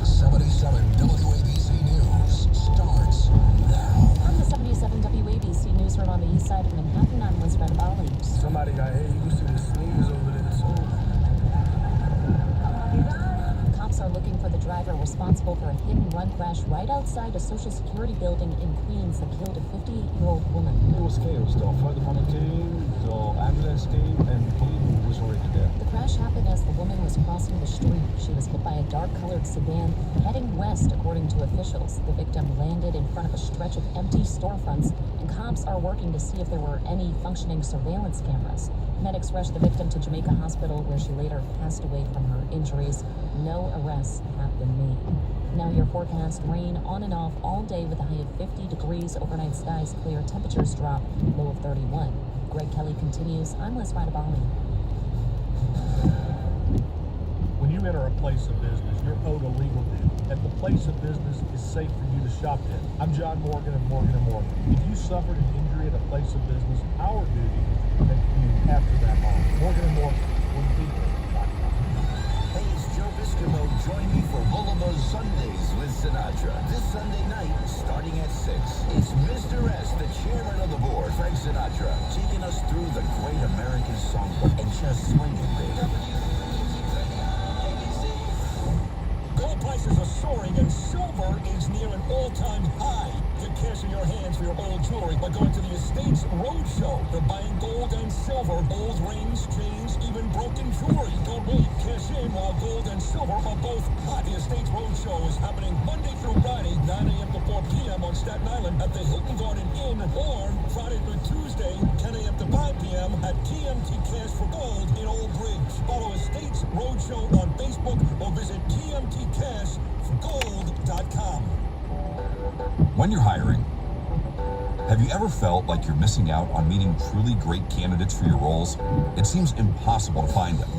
77 WABC News starts now. From the 77 WABC newsroom on the east side of Manhattan, I'm Liz Redabali. Somebody got hit. You see the sneakers over there. Cops are looking for the driver responsible for a hit-and-run crash right outside a Social Security building in Queens that killed a 50-year-old woman. It was chaos. The fire department came, the ambulance came, and he was already there. The crash happened as the woman was crossing the street. She was hit by a dark-colored sedan heading west, according to officials. The victim landed in front of a stretch of empty storefronts, and cops are working to see if there were any functioning surveillance cameras. Medics rushed the victim to Jamaica Hospital, where she later passed away from her injuries. No arrests have been made. Now your forecast: rain on and off all day with a high of 50 degrees. Overnight skies clear, temperatures drop, low of 31. Greg Kelly continues. I'm Liz Radabali. When you enter a place of business, you're owed a legal debt. That the place of business is safe for you to shop in. I'm John Morgan of Morgan & Morgan. If you suffered an injury at a place of business, our duty is to protect you after that harm. Morgan & Morgan will be there. Hey, it's Joe Biscamo. Join me for Lullaby Sundays with Sinatra. This Sunday night, starting at 6. It's Mr. S, the chairman of the board, Frank Sinatra, taking us through the great American songbook and just swinging, baby. Gold prices are soaring and silver is near an all-time high. Get cash in your hands for your old jewelry by going to the Estates Roadshow. They're buying gold and silver, old rings, chains, even broken jewelry. Don't wait, cash in while gold and silver are both hot. The Estates Roadshow is happening Monday through Friday, 9 a.m. to 4 p.m. on Staten Island at the Hilton Garden Inn, or Friday through Tuesday, 10 a.m. to 5 p.m. at TMT Cash for Gold in Old Bridge. Follow Estates Roadshow on Facebook or visit tmtcashforgold.com. When you're hiring, have you ever felt like you're missing out on meeting truly great candidates for your roles? It seems impossible to find them,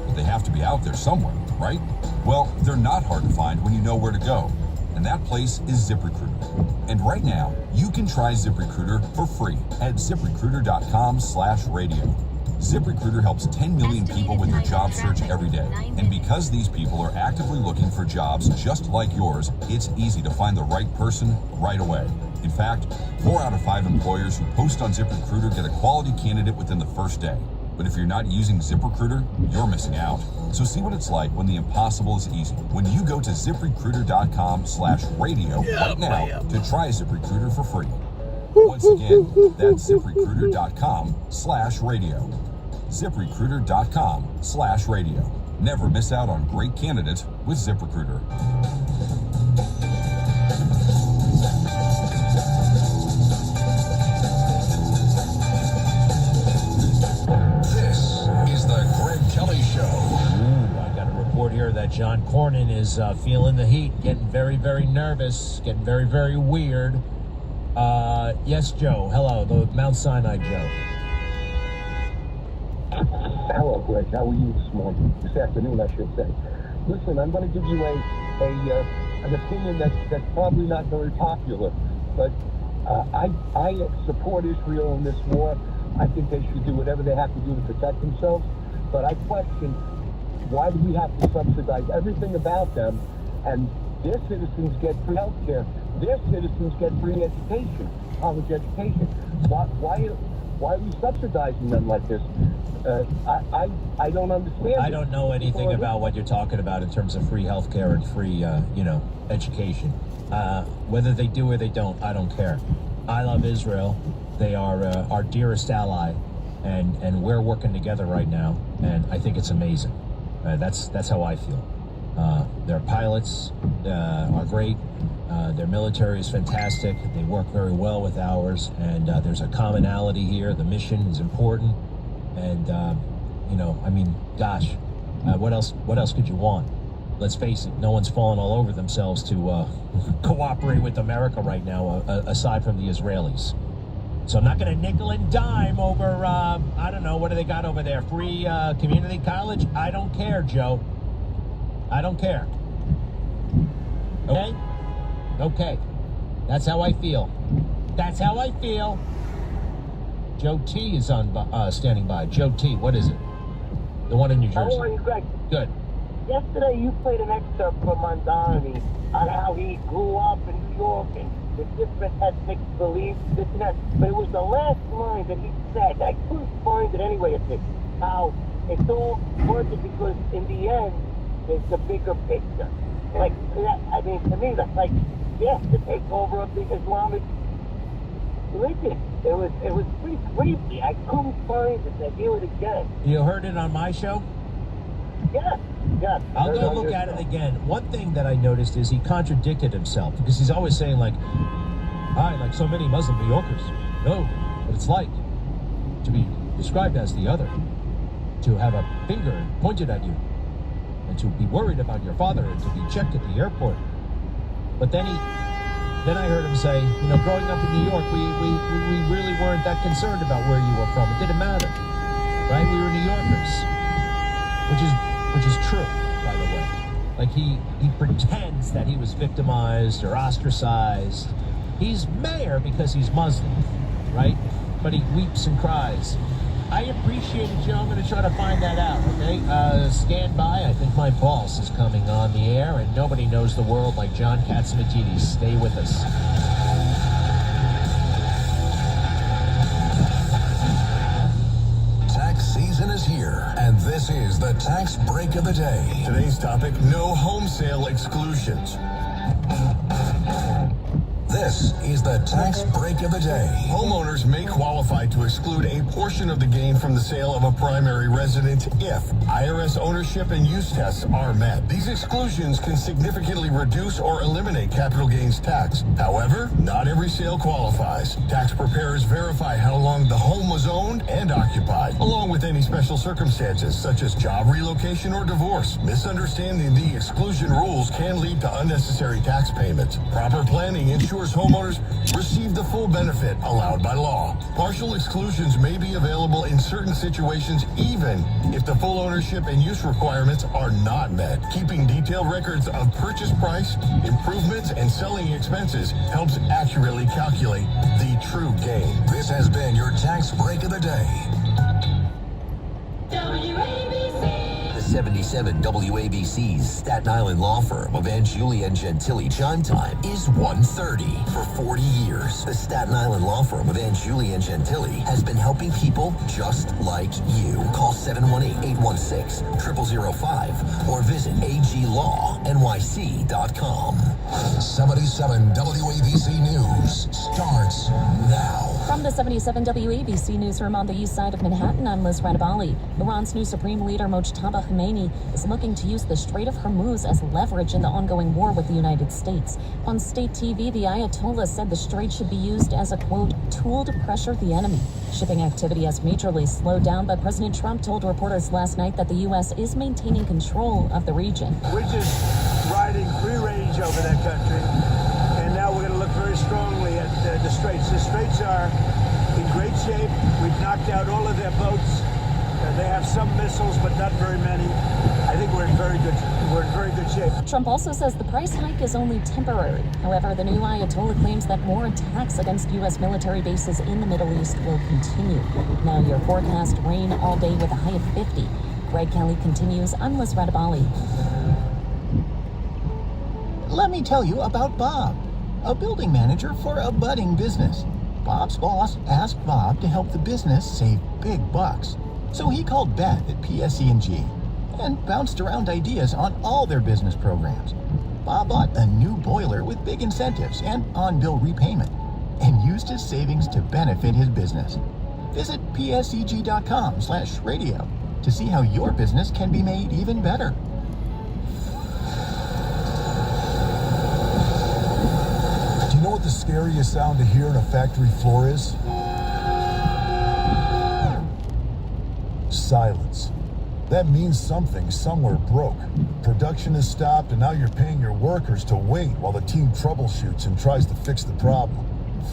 but they have to be out there somewhere, right? Well, they're not hard to find when you know where to go, and that place is ZipRecruiter. And right now, you can try ZipRecruiter for free at ZipRecruiter.com/radio. ZipRecruiter helps 10 million people with their job search every day. And because these people are actively looking for jobs just like yours, it's easy to find the right person right away. In fact, 4 out of 5 employers who post on ZipRecruiter get a quality candidate within the first day. But if you're not using ZipRecruiter, you're missing out. So see what it's like when the impossible is easy. When you go to ZipRecruiter.com/radio right now to try ZipRecruiter for free. Once again, that's ZipRecruiter.com/radio. ZipRecruiter.com/radio. Never miss out on great candidates with ZipRecruiter. John Cornyn is feeling the heat, getting very, very nervous, getting very, very weird. Yes, Joe. Hello, the Mount Sinai Joe. Hello, Greg. How are you this morning? This afternoon, I should say. Listen, I'm going to give you an opinion that's probably not very popular, but I support Israel in this war. I think they should do whatever they have to do to protect themselves, but I question why do we have to subsidize everything about them, and their citizens get free health care, their citizens get free education, college education. Why are we subsidizing them like this? I don't understand. I don't know anything about what you're talking about in terms of free health care and free, education. Whether they do or they don't, I don't care. I love Israel. They are our dearest ally, and we're working together right now, and I think it's amazing. That's how I feel. Their pilots are great. Their military is fantastic. They work very well with ours, and there's a commonality here. The mission is important, and what else could you want? Let's face it, no one's falling all over themselves to cooperate with America right now, aside from the Israelis. So I'm not going to nickel and dime over, I don't know, what do they got over there? Free community college? I don't care, Joe. I don't care. Okay? Okay. That's how I feel. That's how I feel. Joe T is on standing by. Joe T, what is it? The one in New Jersey. How are you, Greg? Good. Yesterday you played an excerpt from Mondani on how he grew up in New York and the different ethnic beliefs, this and that. But it was the last line that he said. I couldn't find it anyway. It's how it's all worth it because in the end, there's the bigger picture. Like, I mean, to me, that's like, yes, the takeover of the Islamic religion. It was pretty crazy. I couldn't find it. I hear it again. You heard it on my show? Yes. Yes. I'll go look at it again. One thing that I noticed is he contradicted himself because he's always saying like so many Muslim New Yorkers know what it's like to be described as the other, to have a finger pointed at you, and to be worried about your father and to be checked at the airport. But then I heard him say, growing up in New York, we really weren't that concerned about where you were from. It didn't matter, right? We were New Yorkers, which is true, by the way. Like he pretends that he was victimized or ostracized. He's mayor because he's Muslim, right? But he weeps and cries. I appreciate it, Joe. I'm going to try to find that out, okay? Stand by. I think my boss is coming on the air, and nobody knows the world like John Katsimatidis. Stay with us. Tax season is here, and this is the tax break of the day. Today's topic, no home sale exclusions. This is the tax break of the day. Homeowners may qualify to exclude a portion of the gain from the sale of a primary residence if IRS ownership and use tests are met. These exclusions can significantly reduce or eliminate capital gains tax. However, not every sale qualifies. Tax preparers verify how long the home was owned and occupied, along with any special circumstances such as job relocation or divorce. Misunderstanding the exclusion rules can lead to unnecessary tax payments. Proper planning ensures homeowners receive the full benefit allowed by law. Partial exclusions may be available in certain situations even if the full ownership and use requirements are not met. Keeping detailed records of purchase price, improvements, and selling expenses helps accurately calculate the true gain. This has been your tax break of the day. The 77 WABC's Staten Island law firm of Angiuli and Gentili chime time is 1:30. For 40 years, the Staten Island law firm of Angiuli and Gentili has been helping people just like you. Call 718-816-0005 or visit aglawnyc.com. 77 WABC News starts now. From the 77 WABC newsroom on the east side of Manhattan, I'm Liz Radabali. Iran's new Supreme Leader Mojtaba Khamenei Khamenei is looking to use the Strait of Hormuz as leverage in the ongoing war with the United States. On state TV, the Ayatollah said the strait should be used as a, quote, tool to pressure the enemy. Shipping activity has majorly slowed down, but President Trump told reporters last night that the U.S. is maintaining control of the region. We're just riding free range over that country, and now we're going to look very strongly at the straits. The straits are in great shape. We've knocked out all of their boats. They have some missiles, but not very many. I think we're in very good shape. Trump also says the price hike is only temporary. However, the new Ayatollah claims that more attacks against U.S. military bases in the Middle East will continue. Now your forecast: rain all day with a high of 50. Greg Kelly continues. I'm Liz Radabali. Let me tell you about Bob, a building manager for a budding business. Bob's boss asked Bob to help the business save big bucks. So he called Beth at PSE&G and bounced around ideas on all their business programs. Bob bought a new boiler with big incentives and on-bill repayment and used his savings to benefit his business. Visit pseg.com/radio to see how your business can be made even better. Do you know what the scariest sound to hear on a factory floor is? Silence. That means something somewhere broke. Production is stopped, and now you're paying your workers to wait while the team troubleshoots and tries to fix the problem.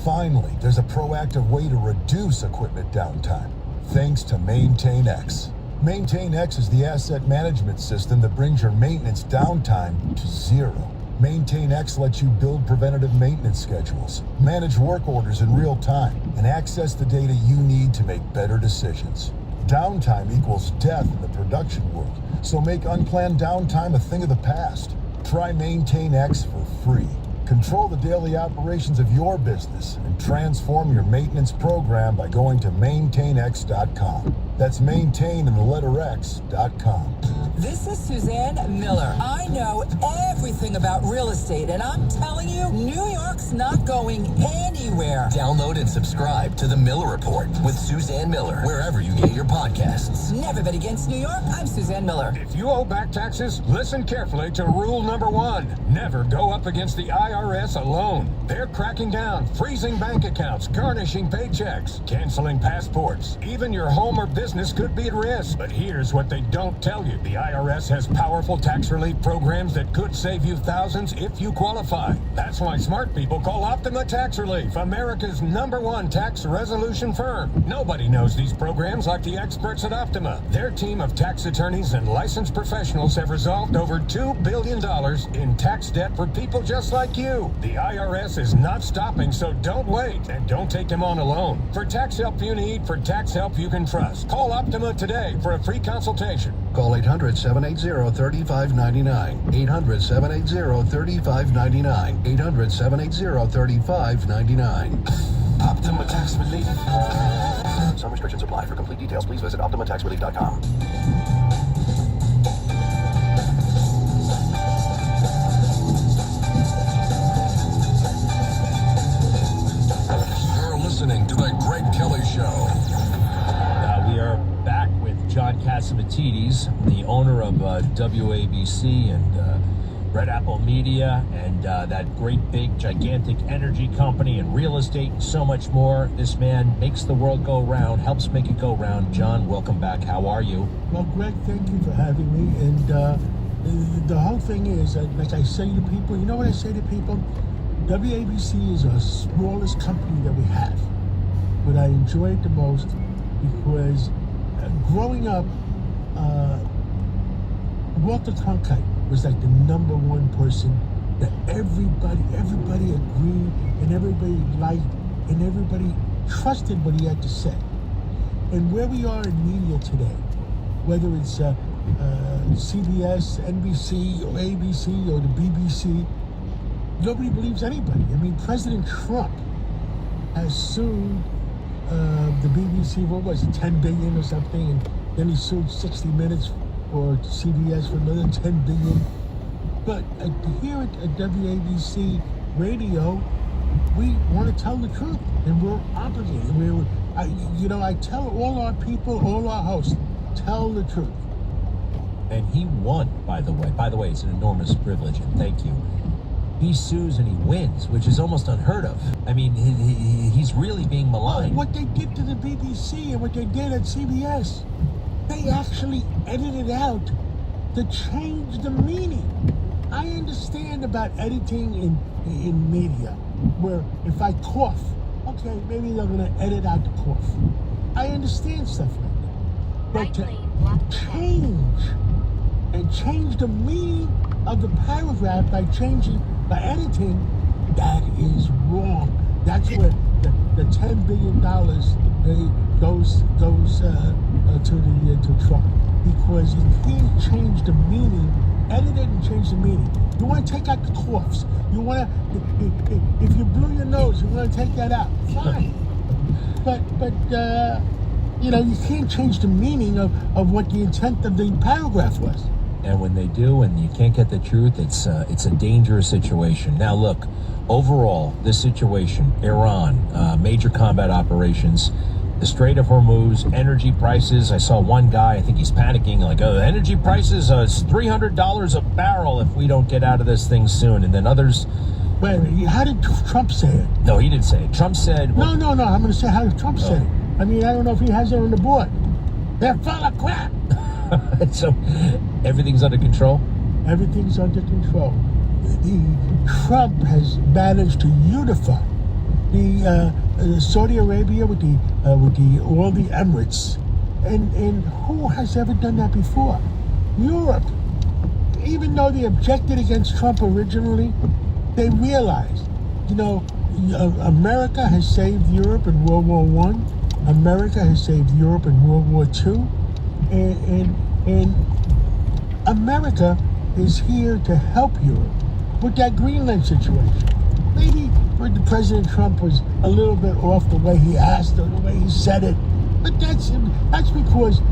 Finally, there's a proactive way to reduce equipment downtime, thanks to MaintainX. MaintainX is the asset management system that brings your maintenance downtime to zero. MaintainX lets you build preventative maintenance schedules, manage work orders in real time, and access the data you need to make better decisions. Downtime equals death in the production world, so make unplanned downtime a thing of the past. Try MaintainX for free. Control the daily operations of your business and transform your maintenance program by going to maintainx.com. That's maintain in the letter X.com. This is Suzanne Miller. I know everything about real estate, and I'm telling you, New York's not going anywhere. Download and subscribe to The Miller Report with Suzanne Miller, wherever you get your podcasts. Never bet against New York. I'm Suzanne Miller. If you owe back taxes, listen carefully to rule number 1. Never go up against the IRS alone. They're cracking down, freezing bank accounts, garnishing paychecks, canceling passports. Even your home or business could be at risk. But here's what they don't tell you. The IRS has powerful tax relief programs that could save you thousands if you qualify. That's why smart people call Optima Tax Relief, America's #1 tax resolution firm. Nobody knows these programs like the experts at Optima. Their team of tax attorneys and licensed professionals have resolved over $2 billion in tax debt for people just like you. The IRS is not stopping, so don't wait, and don't take them on alone. For tax help you need, for tax help you can trust, call Optima today for a free consultation. Call 800-780-3599. 800-780-3599. 800-780-3599. Optima Tax Relief. Some restrictions apply. For complete details, please visit OptimaTaxRelief.com. You're listening to The Greg Kelly Show. We are back with John Catsimatidis, the owner of WABC and Red Apple Media, and that great big gigantic energy company and real estate and so much more. This man makes the world go round, helps make it go round. John, welcome back. How are you? Well, Greg, thank you for having me. And the whole thing is, like I say to people, you know what I say to people? WABC is our smallest company that we have, but I enjoy it the most because growing up, Walter Cronkite was like the #1 person that everybody agreed and everybody liked and everybody trusted what he had to say. And where we are in media today, whether it's CBS, NBC, or ABC, or the BBC, nobody believes anybody. I mean, President Trump has sued the BBC, what was it, $10 billion or something, and then he sued 60 Minutes or CBS for another $10 billion. But here at WABC Radio, we want to tell the truth, and we're obligated. I tell all our people, all our hosts, tell the truth. And he won, by the way. By the way, it's an enormous privilege, and thank you. He sues and he wins, which is almost unheard of. I mean, he's really being maligned. What they did to the BBC and what they did at CBS, they actually edited out to change the meaning. I understand about editing in media, where if I cough, okay, maybe they're going to edit out the cough. I understand stuff like that. But to change the meaning of the paragraph by editing, that is wrong. That's where the $10 billion goes to Trump, because you can't change the meaning. Edit it and change the meaning. You want to take out the coughs. You want to, if you blew your nose, you want to take that out. Fine. But you can't change the meaning of what the intent of the paragraph was. And when they do, and you can't get the truth, it's a dangerous situation. Now, look, overall, this situation, Iran, major combat operations, the Strait of Hormuz, energy prices. I saw one guy, I think he's panicking, like, oh, energy prices, it's $300 a barrel if we don't get out of this thing soon. And then others... Wait, how did Trump say it? No, he didn't say it. Trump said... Well, no, I'm going to say how did Trump say it. I mean, I don't know if he has it on the board. They're full of crap. So, everything's under control? Everything's under control. Trump has managed to unify Saudi Arabia with all the Emirates, and who has ever done that before? Europe. Even though they objected against Trump originally, they realized, America has saved Europe in World War I. America has saved Europe in World War II, and America is here to help Europe with that Greenland situation. Maybe President Trump was a little bit off the way he asked or the way he said it, but that's because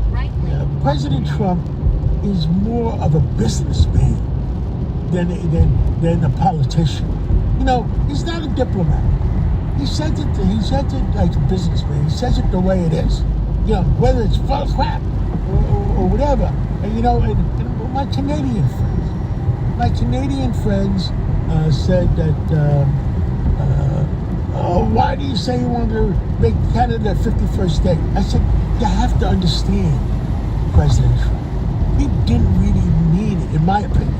President Trump is more of a businessman than a politician. He's not a diplomat. He says it like a businessman. He says it the way it is. Whether it's full of crap or whatever. And my Canadian friends said that. Why do you say you want to make Canada a 51st state? I said, you have to understand President Trump. He didn't really mean it, in my opinion.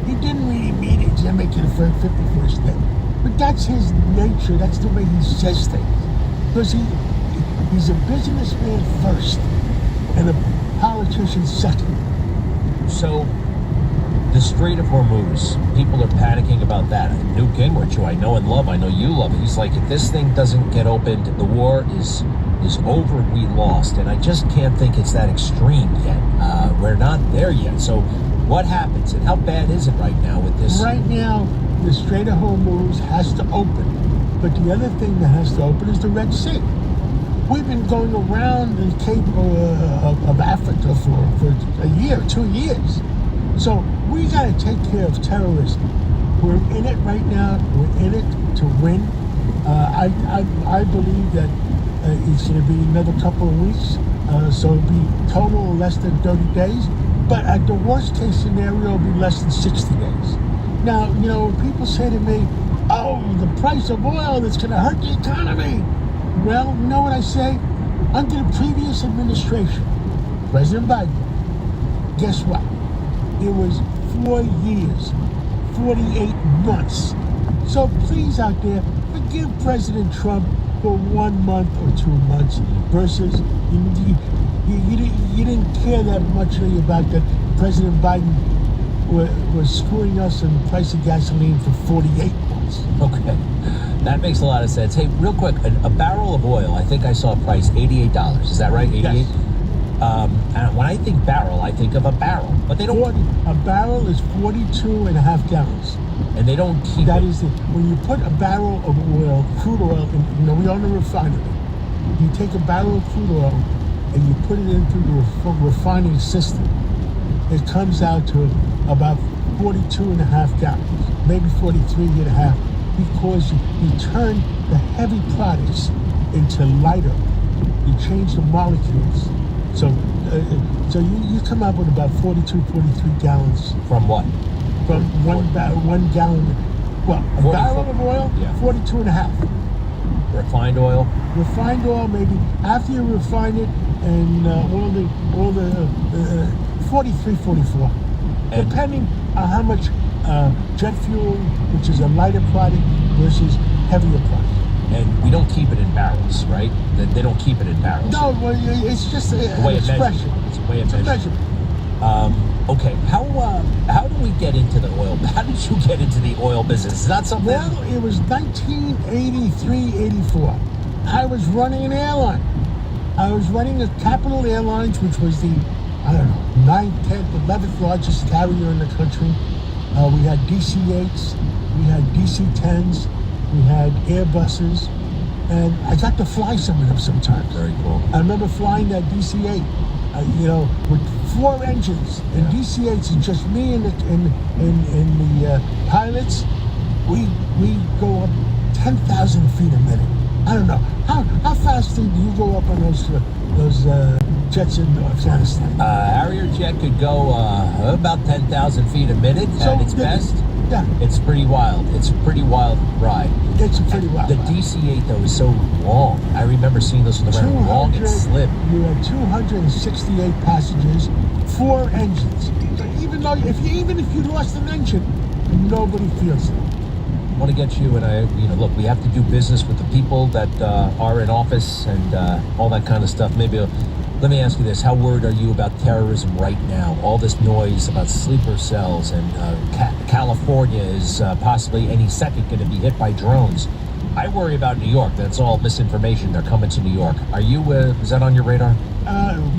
He didn't really mean it to make it a 51st state. But that's his nature. That's the way he says things. Because he's a businessman first and a politician second. So, the Strait of Hormuz, people are panicking about that. Newt Gingrich, who I know and love, I know you love it, he's like, if this thing doesn't get opened, the war is over, we lost. And I just can't think it's that extreme yet. We're not there yet. So what happens, and how bad is it right now with this? Right now, the Strait of Hormuz has to open. But the other thing that has to open is the Red Sea. We've been going around the Cape of Africa for a year, 2 years. So we got to take care of terrorism. We're in it right now. We're in it to win. I believe that it's going to be another couple of weeks. So it'll be total less than 30 days. But at the worst case scenario, it'll be less than 60 days. Now, people say to me, oh, the price of oil, that's going to hurt the economy. Well, you know what I say? Under the previous administration, President Biden, guess what? It was 4 years, 48 months. So please out there, forgive President Trump for 1 month or 2 months versus you didn't care that much about that President Biden was screwing us on the price of gasoline for 48 months. Okay, that makes a lot of sense. Hey, real quick, a barrel of oil, I think I saw a price $88. Is that right? 88? Yes. And when I think barrel, I think of a barrel, but they don't. A barrel is 42.5 gallons. And they don't keep that. Is when you put a barrel of oil, crude oil, we own a refinery. You take a barrel of crude oil and you put it into the refining system. It comes out to about 42.5 gallons, maybe 43.5, because you turn the heavy products into lighter. You change the molecules. So you come up with about 42, 43 gallons. From what? From one gallon. Well, a 44. barrel of oil, Yeah. 42 and a half. Refined oil? Refined oil, maybe after you refine it, and all the 43, 44. And depending on how much jet fuel, which is a lighter product, versus heavier product. And we don't keep it in barrels, right? They don't keep it in barrels. No, well, it's just The way an it expression. measures. It's a way of It's a measuring. measurement. Okay, how do we get into the oil? How did you get into the oil business? Is that something? Well, it was 1983, 84. I was running an airline. I was running a Capital Airlines, which was the, 9th, 10th, 11th largest carrier in the country. We had DC-8s, we had DC-10s, we had Airbuses, and I got to fly some of them sometimes. Very cool. I remember flying that DC-8, with 4 engines, and DC-8s is just me and the pilots. We go up 10,000 feet a minute. I don't know how fast do you go up on those jets in Afghanistan? Harrier jet could go about 10,000 feet a minute at its best. Yeah. It's pretty wild. It's a pretty wild ride. It's a pretty wild The ride. DC-8 though is so long. I remember seeing those on the ground. Long and slim. You had 268 passengers, 4 engines. So even if you lost an engine, nobody feels it. I want to get you, and look, we have to do business with the people that are in office and all that kind of stuff. Maybe let me ask you this: how worried are you about terrorism right now? All this noise about sleeper cells, and California is possibly any second going to be hit by drones. I worry about New York. That's all misinformation. They're coming to New York. Are you? Is that on your radar?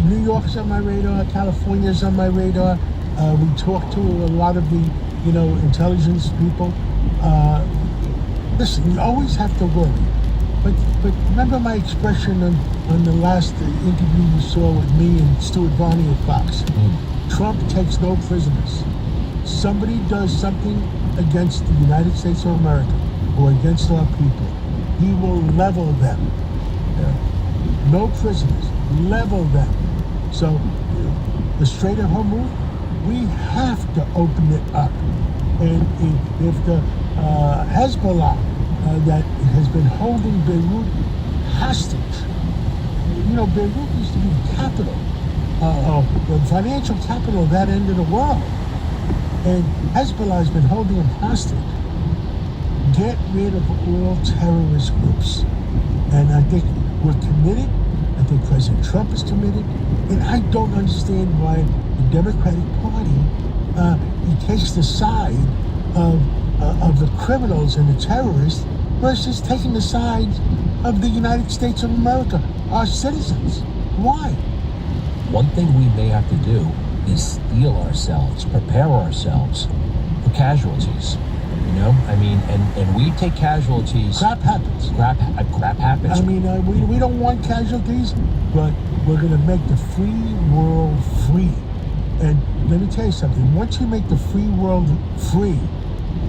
New York's on my radar. California's on my radar. We talk to a lot of the, intelligence people. Listen, you always have to worry. But remember my expression on the last interview you saw with me and Stuart Varney at Fox. Trump takes no prisoners. Somebody does something against the United States of America or against our people, he will level them. Yeah. No prisoners. Level them. So the Strait of Hormuz, we have to open it up. And if the Hezbollah that has been holding Beirut hostage, Beirut used to be the capital, the financial capital of that end of the world, and Hezbollah has been holding them hostage. Get rid of all terrorist groups. And I think we're committed. I think President Trump is committed. And I don't understand why the Democratic Party he takes the side of the criminals and the terrorists versus taking the side of the United States of America, our citizens. Why? One thing we may have to do is steel ourselves, prepare ourselves for casualties. And we take casualties. Crap happens. Crap happens. We don't want casualties, but we're going to make the free world free. And let me tell you something. Once you make the free world free,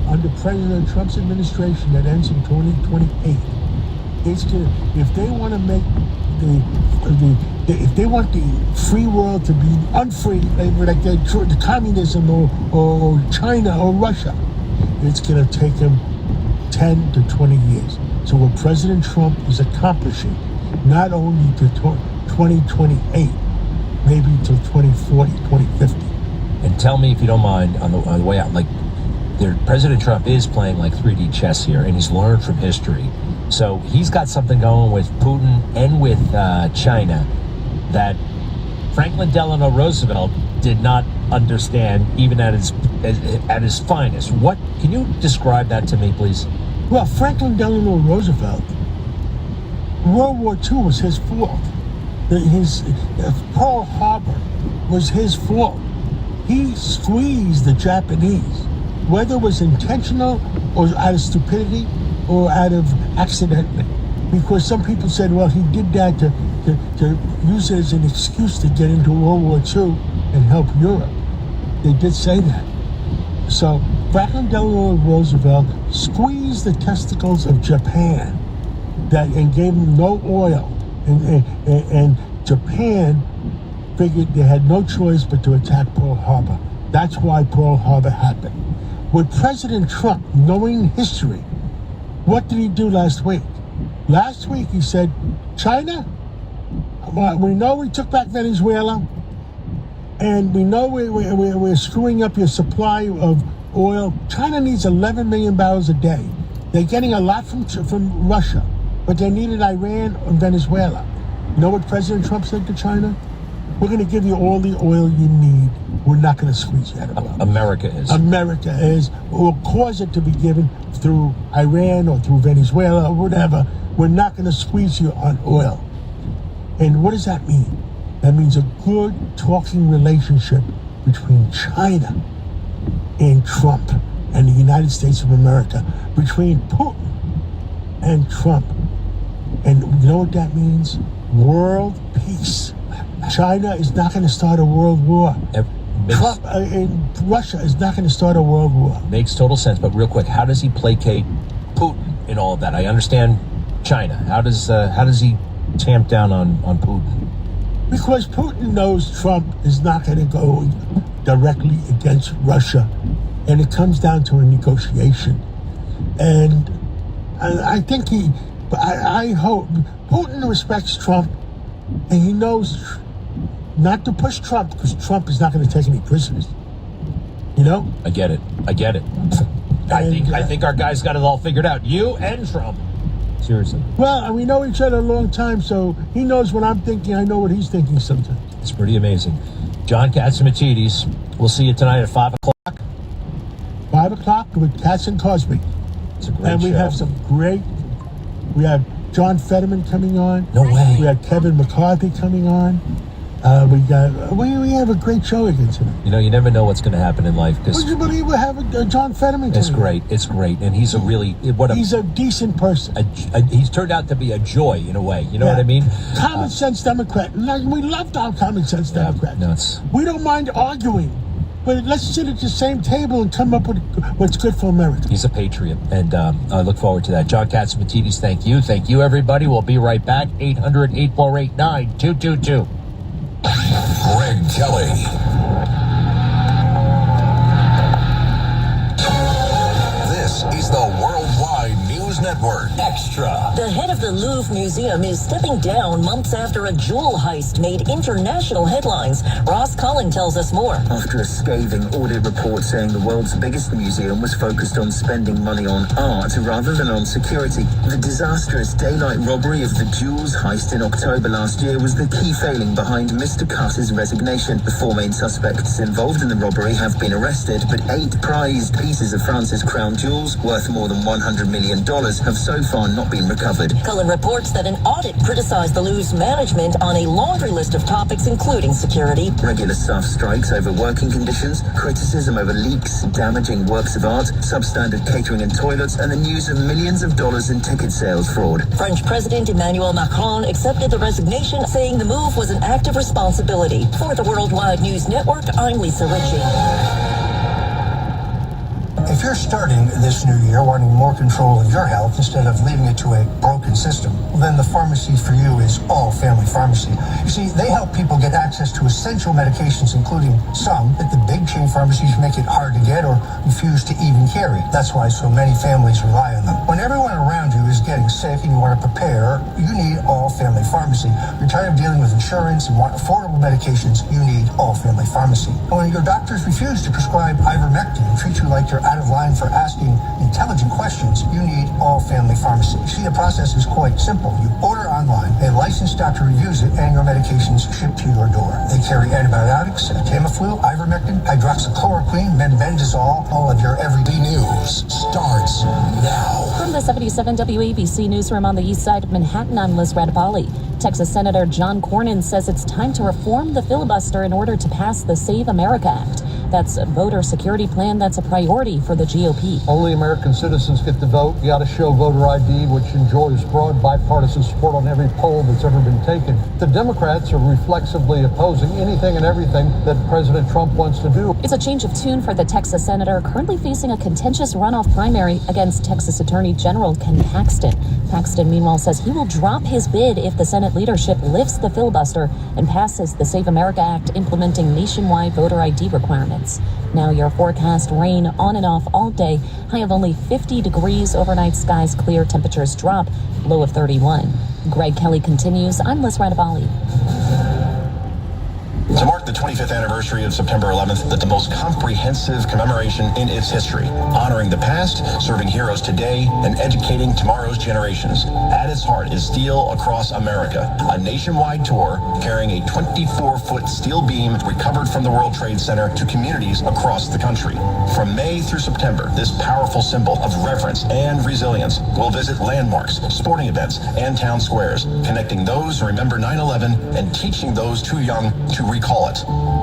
under President Trump's administration that ends in 2028, it's going to, if they want to make if they want the free world to be unfree, like the communism or China or Russia, it's going to take them 10 to 20 years. So what President Trump is accomplishing, not only to 2028, maybe till 2040, 2050. And tell me, if you don't mind, on the way out, President Trump is playing like 3D chess here, and he's learned from history. So he's got something going with Putin and with China that Franklin Delano Roosevelt did not understand, even at his finest. What can you describe that to me, please? Well, Franklin Delano Roosevelt, World War II was his fault. His Pearl Harbor was his fault. He squeezed the Japanese, whether it was intentional or out of stupidity or out of accidentally. Because some people said, well, he did that to use it as an excuse to get into World War II and help Europe. They did say that. So Franklin Delano Roosevelt squeezed the testicles of Japan and gave them no oil. And Japan figured they had no choice but to attack Pearl Harbor. That's why Pearl Harbor happened. With President Trump knowing history, what did he do last week? Last week he said, China, well, we know we took back Venezuela, and we know we're screwing up your supply of oil. China needs 11 million barrels a day. They're getting a lot from Russia, but they needed Iran and Venezuela. You know what President Trump said to China? We're going to give you all the oil you need. We're not going to squeeze you out of oil. America is. America is. We'll cause it to be given through Iran or through Venezuela or whatever. We're not going to squeeze you on oil. And what does that mean? That means a good talking relationship between China and Trump and the United States of America, between Putin and Trump. And you know what that means? World peace. China is not going to start a world war. Trump and Russia is not going to start a world war. Makes total sense, but real quick, how does he placate Putin in all of that? I understand China. How does he tamp down on Putin? Because Putin knows Trump is not going to go directly against Russia, and it comes down to a negotiation. And I think I hope Putin respects Trump, and he knows not to push Trump because Trump is not going to take any prisoners. You know? I get it. I think our guys got it all figured out. You and Trump. Seriously. Well, and we know each other a long time, so he knows what I'm thinking. I know what he's thinking sometimes. It's pretty amazing. John Catsimatidis, we'll see you tonight at 5 o'clock. 5 o'clock with Katz and Cosby. It's a great and we show. have we have John Fetterman coming on. No way. We have Kevin McCarthy coming on. We have a great show again tonight. You know, you never know what's going to happen in life. Would you believe we have John Fetterman? It's great. It's great, and he's he's a decent person. He's turned out to be a joy in a way. You know what I mean? Common sense Democrat. We love our common sense Democrats. Nuts. We don't mind arguing, but let's sit at the same table and come up with what's good for America. He's a patriot, and I look forward to that. John Catsimatidis, thank you. Thank you, everybody. We'll be right back. 800-848-9222. Greg Kelly. This is the Worldwide News Network. Extra. The head of the Louvre Museum is stepping down months after a jewel heist made international headlines. Ross Cullen tells us more. After a scathing audit report saying the world's biggest museum was focused on spending money on art rather than on security, the disastrous daylight robbery of the jewels heist in October last year was the key failing behind Mr. Carter's resignation. The 4 main suspects involved in the robbery have been arrested, but 8 prized pieces of France's crown jewels, worth more than $100 million, have so far not been recovered. Cullen reports that an audit criticized the Louvre's management on a laundry list of topics including security, regular staff strikes over working conditions, criticism over leaks damaging works of art, substandard catering and toilets, and the news of millions of dollars in ticket sales fraud. French President Emmanuel Macron accepted the resignation, saying the move was an act of responsibility. For the Worldwide News Network, I'm Lisa Ritchie. If you're starting this new year wanting more control of your health instead of leaving it to a broken system, then the pharmacy for you is All Family Pharmacy. You see, they help people get access to essential medications, including some that the big chain pharmacies make it hard to get or refuse to even carry. That's why so many families rely on them. When everyone around you is getting sick and you want to prepare, you need All Family Pharmacy. You're tired of dealing with insurance and want affordable medications, you need All Family Pharmacy. And when your doctors refuse to prescribe ivermectin and treat you like you're out of line for asking intelligent questions, you need All Family Pharmacy. See, the process is quite simple. You order online, a licensed doctor reviews it, and your medications shipped to your door. They carry antibiotics, Tamiflu, ivermectin, hydroxychloroquine, mebendazole. All of your everyday news starts now. From the 77 WABC newsroom on the east side of Manhattan, I'm Liz Radipali. Texas Senator John Cornyn says it's time to reform the filibuster in order to pass the Save America Act. That's a voter security plan that's a priority for the GOP. Only American citizens get to vote. You got to show voter ID, which enjoys broad bipartisan support on every poll that's ever been taken. The Democrats are reflexively opposing anything and everything that President Trump wants to do. It's a change of tune for the Texas senator currently facing a contentious runoff primary against Texas Attorney Attorney General Ken Paxton. Paxton, meanwhile, says he will drop his bid if the Senate leadership lifts the filibuster and passes the Save America Act implementing nationwide voter ID requirements. Now your forecast: rain on and off all day, high of only 50 degrees overnight, skies clear, temperatures drop, low of 31. Greg Kelly continues. I'm Liz Radabali. To mark the 25th anniversary of September 11th, the most comprehensive commemoration in its history, honoring the past, serving heroes today, and educating tomorrow's generations. At its heart is Steel Across America, a nationwide tour carrying a 24-foot steel beam recovered from the World Trade Center to communities across the country. From May through September, this powerful symbol of reverence and resilience will visit landmarks, sporting events, and town squares, connecting those who remember 9/11 and teaching those too young to recall it.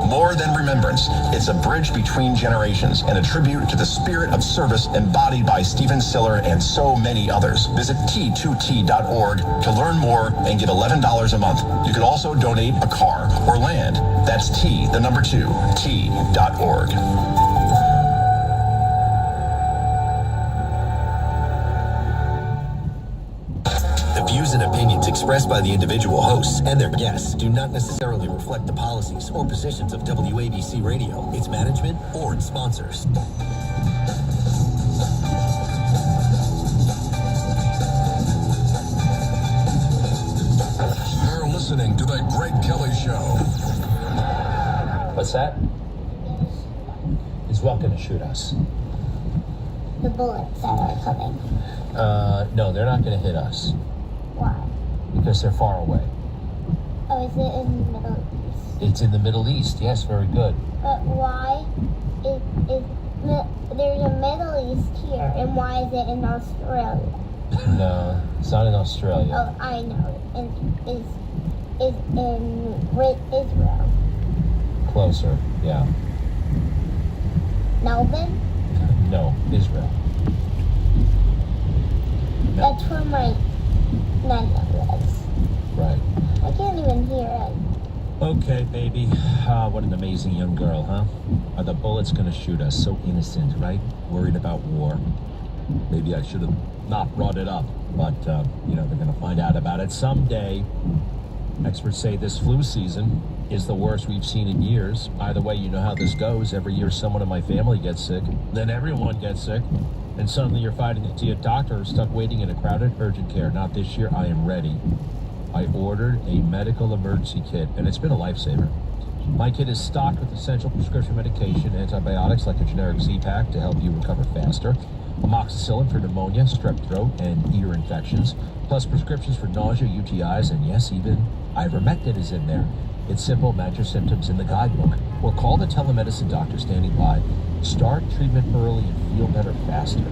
More than remembrance, it's a bridge between generations and a tribute to the spirit of service embodied by Stephen Siller and so many others. Visit T2T.org to learn more and give $11 a month. You can also donate a car or land. That's T2T.org. The views and opinions expressed by the individual hosts and their guests do not necessarily reflect the policies or positions of WABC Radio, its management, or its sponsors. You're listening to The Greg Kelly Show. What's that? He's welcome to shoot us. The bullets that are coming. No, they're not going to hit us. Why? Because they're far away. Oh, is it in the Middle East? It's in the Middle East, yes, very good. But why is there's a Middle East here, and why is it in Australia? No, it's not in Australia. Oh, I know. And is in Israel. Closer, yeah. Melbourne? No, Israel. That's where my nana lives. Right. I can't even hear it. Okay, baby. What an amazing young girl, huh? Are the bullets gonna shoot us? So innocent, right? Worried about war. Maybe I should have not brought it up, but, they're gonna find out about it someday. Experts say this flu season is the worst we've seen in years. Either way, you know how this goes. Every year someone in my family gets sick, then everyone gets sick, and suddenly you're fighting to see a doctor or stuck waiting in a crowded urgent care. Not this year. I am ready. I ordered a medical emergency kit, and it's been a lifesaver. My kit is stocked with essential prescription medication, antibiotics like a generic Z-Pack to help you recover faster, amoxicillin for pneumonia, strep throat, and ear infections, plus prescriptions for nausea, UTIs, and yes, even ivermectin is in there. It's simple. Match your symptoms in the guidebook, or call the telemedicine doctor standing by. Start treatment early and feel better faster.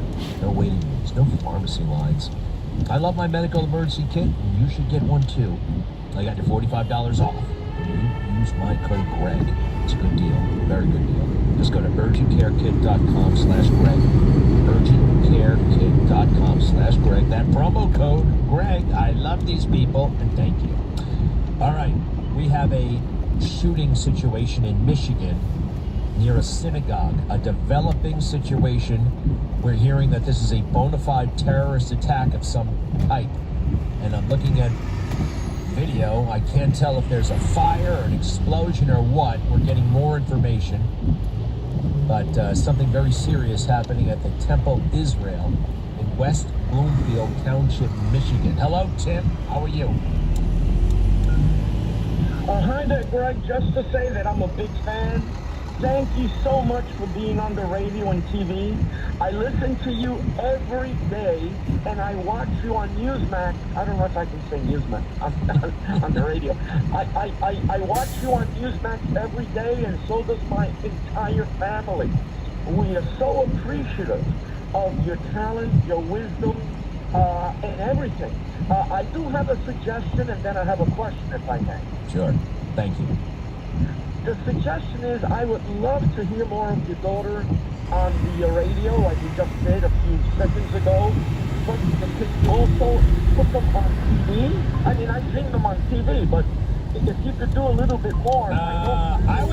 No waiting rooms, no pharmacy lines. I love my medical emergency kit, and you should get one too. I got your $45 off when you use my code GREG. It's a good deal, very good deal. Just go to urgentcarekit.com/Greg. urgentcarekit.com/Greg. That promo code GREG. I love these people, and thank you. All right, we have a shooting situation in Michigan near a synagogue, a developing situation. We're hearing that this is a bona fide terrorist attack of some type. And I'm looking at video. I can't tell if there's a fire or an explosion or what. We're getting more information. But something very serious happening at the Temple Israel in West Bloomfield Township, Michigan. Hello, Tim. How are you? Hi there, Greg. Just to say that I'm a big fan. Thank you so much for being on the radio and TV. I listen to you every day, and I watch you on Newsmax. I don't know if I can say Newsmax on the radio. I watch you on Newsmax every day, and so does my entire family. We are so appreciative of your talent, your wisdom, and everything. I do have a suggestion, and then I have a question, if I may. Sure. Thank you. The suggestion is I would love to hear more of your daughter on the radio, like you just did a few seconds ago. But also, put them on TV? I mean, I've seen them on TV, but if you could do a little bit more. I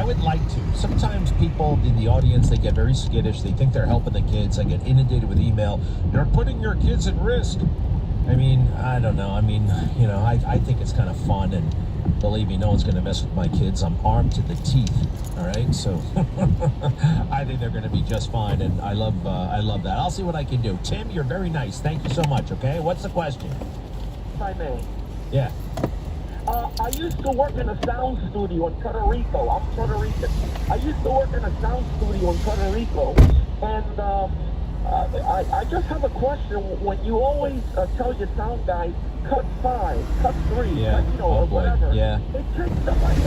would like to. Sometimes people in the audience, they get very skittish. They think they're helping the kids. I get inundated with email. You're putting your kids at risk. I mean, I don't know. I mean, you know, I think it's kind of fun, and believe me, no one's going to mess with my kids. I'm armed to the teeth. All right, so I think they're going to be just fine, and I love that. I'll see what I can do. Tim, you're very nice. Thank you so much. Okay, what's the question? If I may. Yeah. I used to work in a sound studio in Puerto Rico. I'm Puerto Rican. I used to work in a sound studio in Puerto Rico, and I just have a question. When you always tell your sound guys, cut 5, cut 3, yeah. cut, or whatever. Yeah. It takes them like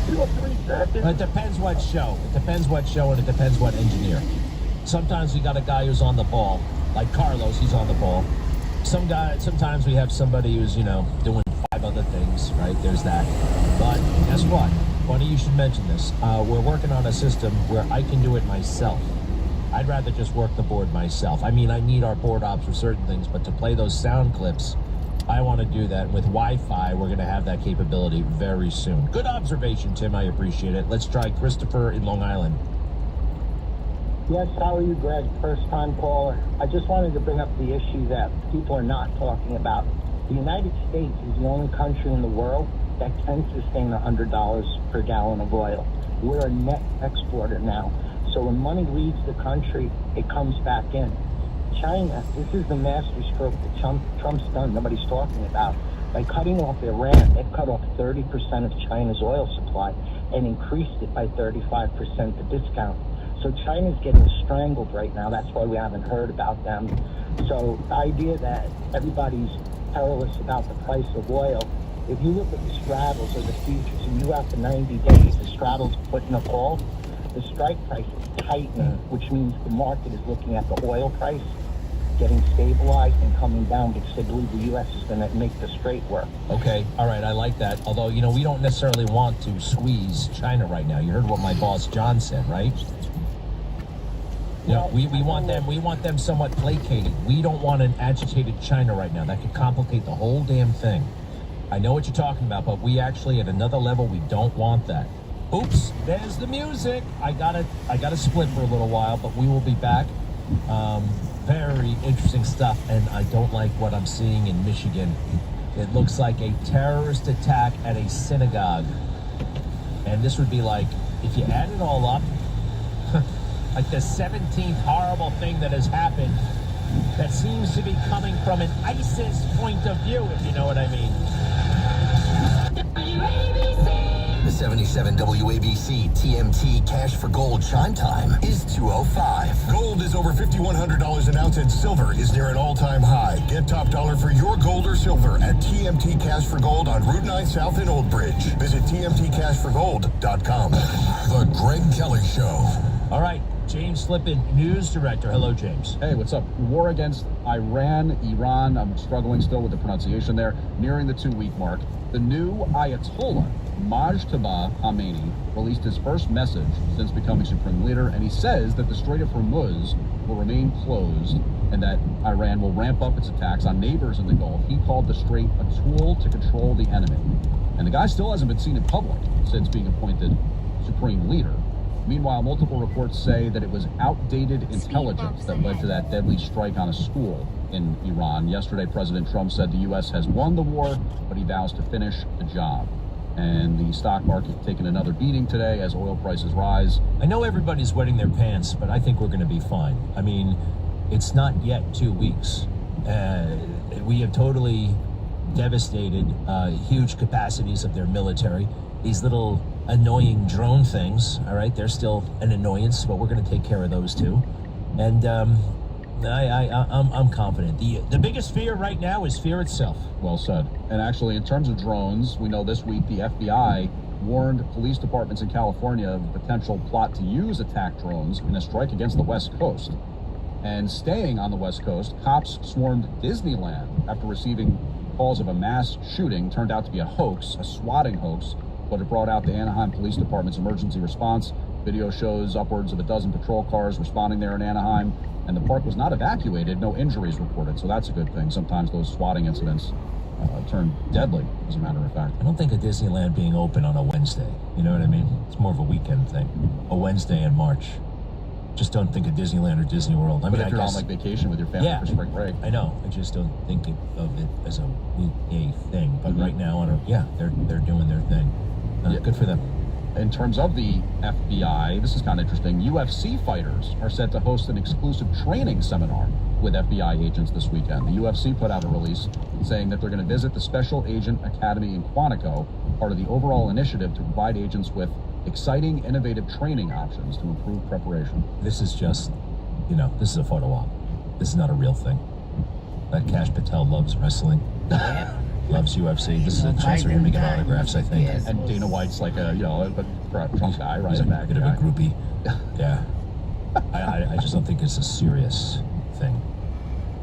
2 or 3 seconds. It depends what show. It depends what show, and it depends what engineer. Sometimes we got a guy who's on the ball, like Carlos. He's on the ball. Sometimes we have somebody who's doing 5 other things. Right? There's that. But guess what? Funny you should mention this. We're working on a system where I can do it myself. I'd rather just work the board myself. I mean, I need our board ops for certain things, but to play those sound clips, I want to do that. With Wi-Fi, we're going to have that capability very soon. Good observation, Tim. I appreciate it. Let's try Christopher in Long Island. Yes, how are you, Greg? First-time caller. I just wanted to bring up the issue that people are not talking about. The United States is the only country in the world that can sustain $100 per gallon of oil. We're a net exporter now. So when money leaves the country, it comes back in. China, this is the masterstroke that Trump's done, nobody's talking about. By cutting off Iran, they've cut off 30% of China's oil supply and increased it by 35% the discount. So China's getting strangled right now. That's why we haven't heard about them. So the idea that everybody's perilous about the price of oil, if you look at the straddles or the futures and you have for 90 days, the straddles put in a call, the strike price is tightening, which means the market is looking at the oil price getting stabilized and coming down because they believe the U.S. is going to make the straight work. Okay, all right, I like that. Although, we don't necessarily want to squeeze China right now. You heard what my boss John said, right? We want them somewhat placated. We don't want an agitated China right now. That could complicate the whole damn thing. I know what you're talking about, but we actually, at another level, we don't want that. Oops, there's the music. I gotta split for a little while, but we will be back. Very interesting stuff, and I don't like what I'm seeing in Michigan. It looks like a terrorist attack at a synagogue. And this would be like, if you add it all up, like the 17th horrible thing that has happened that seems to be coming from an ISIS point of view, if you know what I mean. The 77 WABC TMT Cash for Gold chime time is 2:05. Gold is over $5,100 an ounce, and silver is near an all-time high. Get top dollar for your gold or silver at TMT Cash for Gold on Route 9 South in Old Bridge. Visit TMTCashforGold.com. The Greg Kelly Show. All right, James Flippin, news director. Hello, James. Hey, what's up? War against Iran, I'm struggling still with the pronunciation there, nearing the 2-week mark. The new Ayatollah, Mojtaba Khamenei, released his first message since becoming supreme leader, and he says that the Strait of Hormuz will remain closed and that Iran will ramp up its attacks on neighbors in the Gulf. He called the strait a tool to control the enemy. And the guy still hasn't been seen in public since being appointed supreme leader. Meanwhile, multiple reports say that it was outdated intelligence that led to that deadly strike on a school in Iran. Yesterday, President Trump said the U.S. has won the war, but he vows to finish the job. And the stock market taking another beating today as oil prices rise. I know everybody's wetting their pants, but I think we're going to be fine. I mean, it's not yet 2 weeks. We have totally devastated huge capacities of their military. These little annoying drone things, all right, they're still an annoyance, but we're going to take care of those too. And I'm confident. The biggest fear right now is fear itself. Well said. And actually, in terms of drones, we know this week the FBI warned police departments in California of a potential plot to use attack drones in a strike against the West Coast. And staying on the West Coast, cops swarmed Disneyland after receiving calls of a mass shooting turned out to be a hoax, a swatting hoax, but it brought out the Anaheim Police Department's emergency response. Video shows upwards of a dozen patrol cars responding there in Anaheim. and the park was not evacuated. No injuries reported, so that's a good thing. Sometimes those swatting incidents turn deadly, as a matter of fact. I don't think a Disneyland being open on a Wednesday, you know what I mean? It's more of a weekend thing. A Wednesday in March. Just don't think of Disneyland or Disney World. I mean, if you're on like vacation with your family for spring break. I know. I just don't think of it as a weekday thing. But right now, they're doing their thing. Good for them. In terms of the FBI, this is kind of interesting. UFC fighters are set to host an exclusive training seminar with FBI agents this weekend. The UFC put out a release saying that they're going to visit the Special Agent Academy in Quantico, part of the overall initiative to provide agents with exciting, innovative training options to improve preparation. This is just, this is a photo op. This is not a real thing. That Cash Patel loves wrestling. Loves UFC. This is a chance for him to get autographs, I think. And Dana White's like a Trump guy, right? He's a bit of a groupie. Yeah. I just don't think it's a serious thing.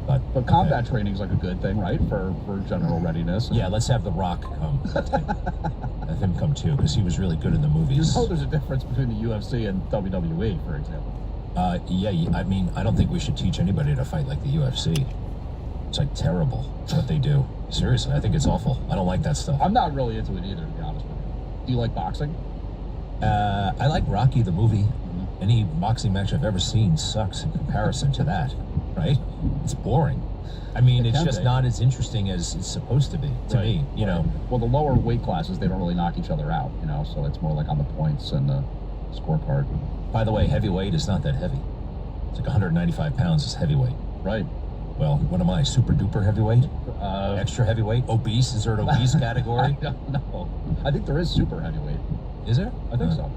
But combat training is like a good thing, right? For general readiness. Yeah, let's have The Rock come. Have him come too, because he was really good in the movies. You know there's a difference between the UFC and WWE, for example. I mean, I don't think we should teach anybody to fight like the UFC. It's like terrible what they do. Seriously, I think it's awful. I don't like that stuff. I'm not really into it either, to be honest with you. Do you like boxing? I like Rocky the movie. Any boxing match I've ever seen sucks in comparison to that, right? It's boring. I mean, it's just not as interesting as it's supposed to be, to me, you know. Well, the lower weight classes, they don't really knock each other out, so it's more like on the points and the scorecard. By the way, heavyweight is not that heavy. It's like 195 pounds is heavyweight. Right. Well, what am I, super duper heavyweight? Extra heavyweight? Obese? Is there an obese category? I don't know. I think there is super heavyweight. Is there? I think so.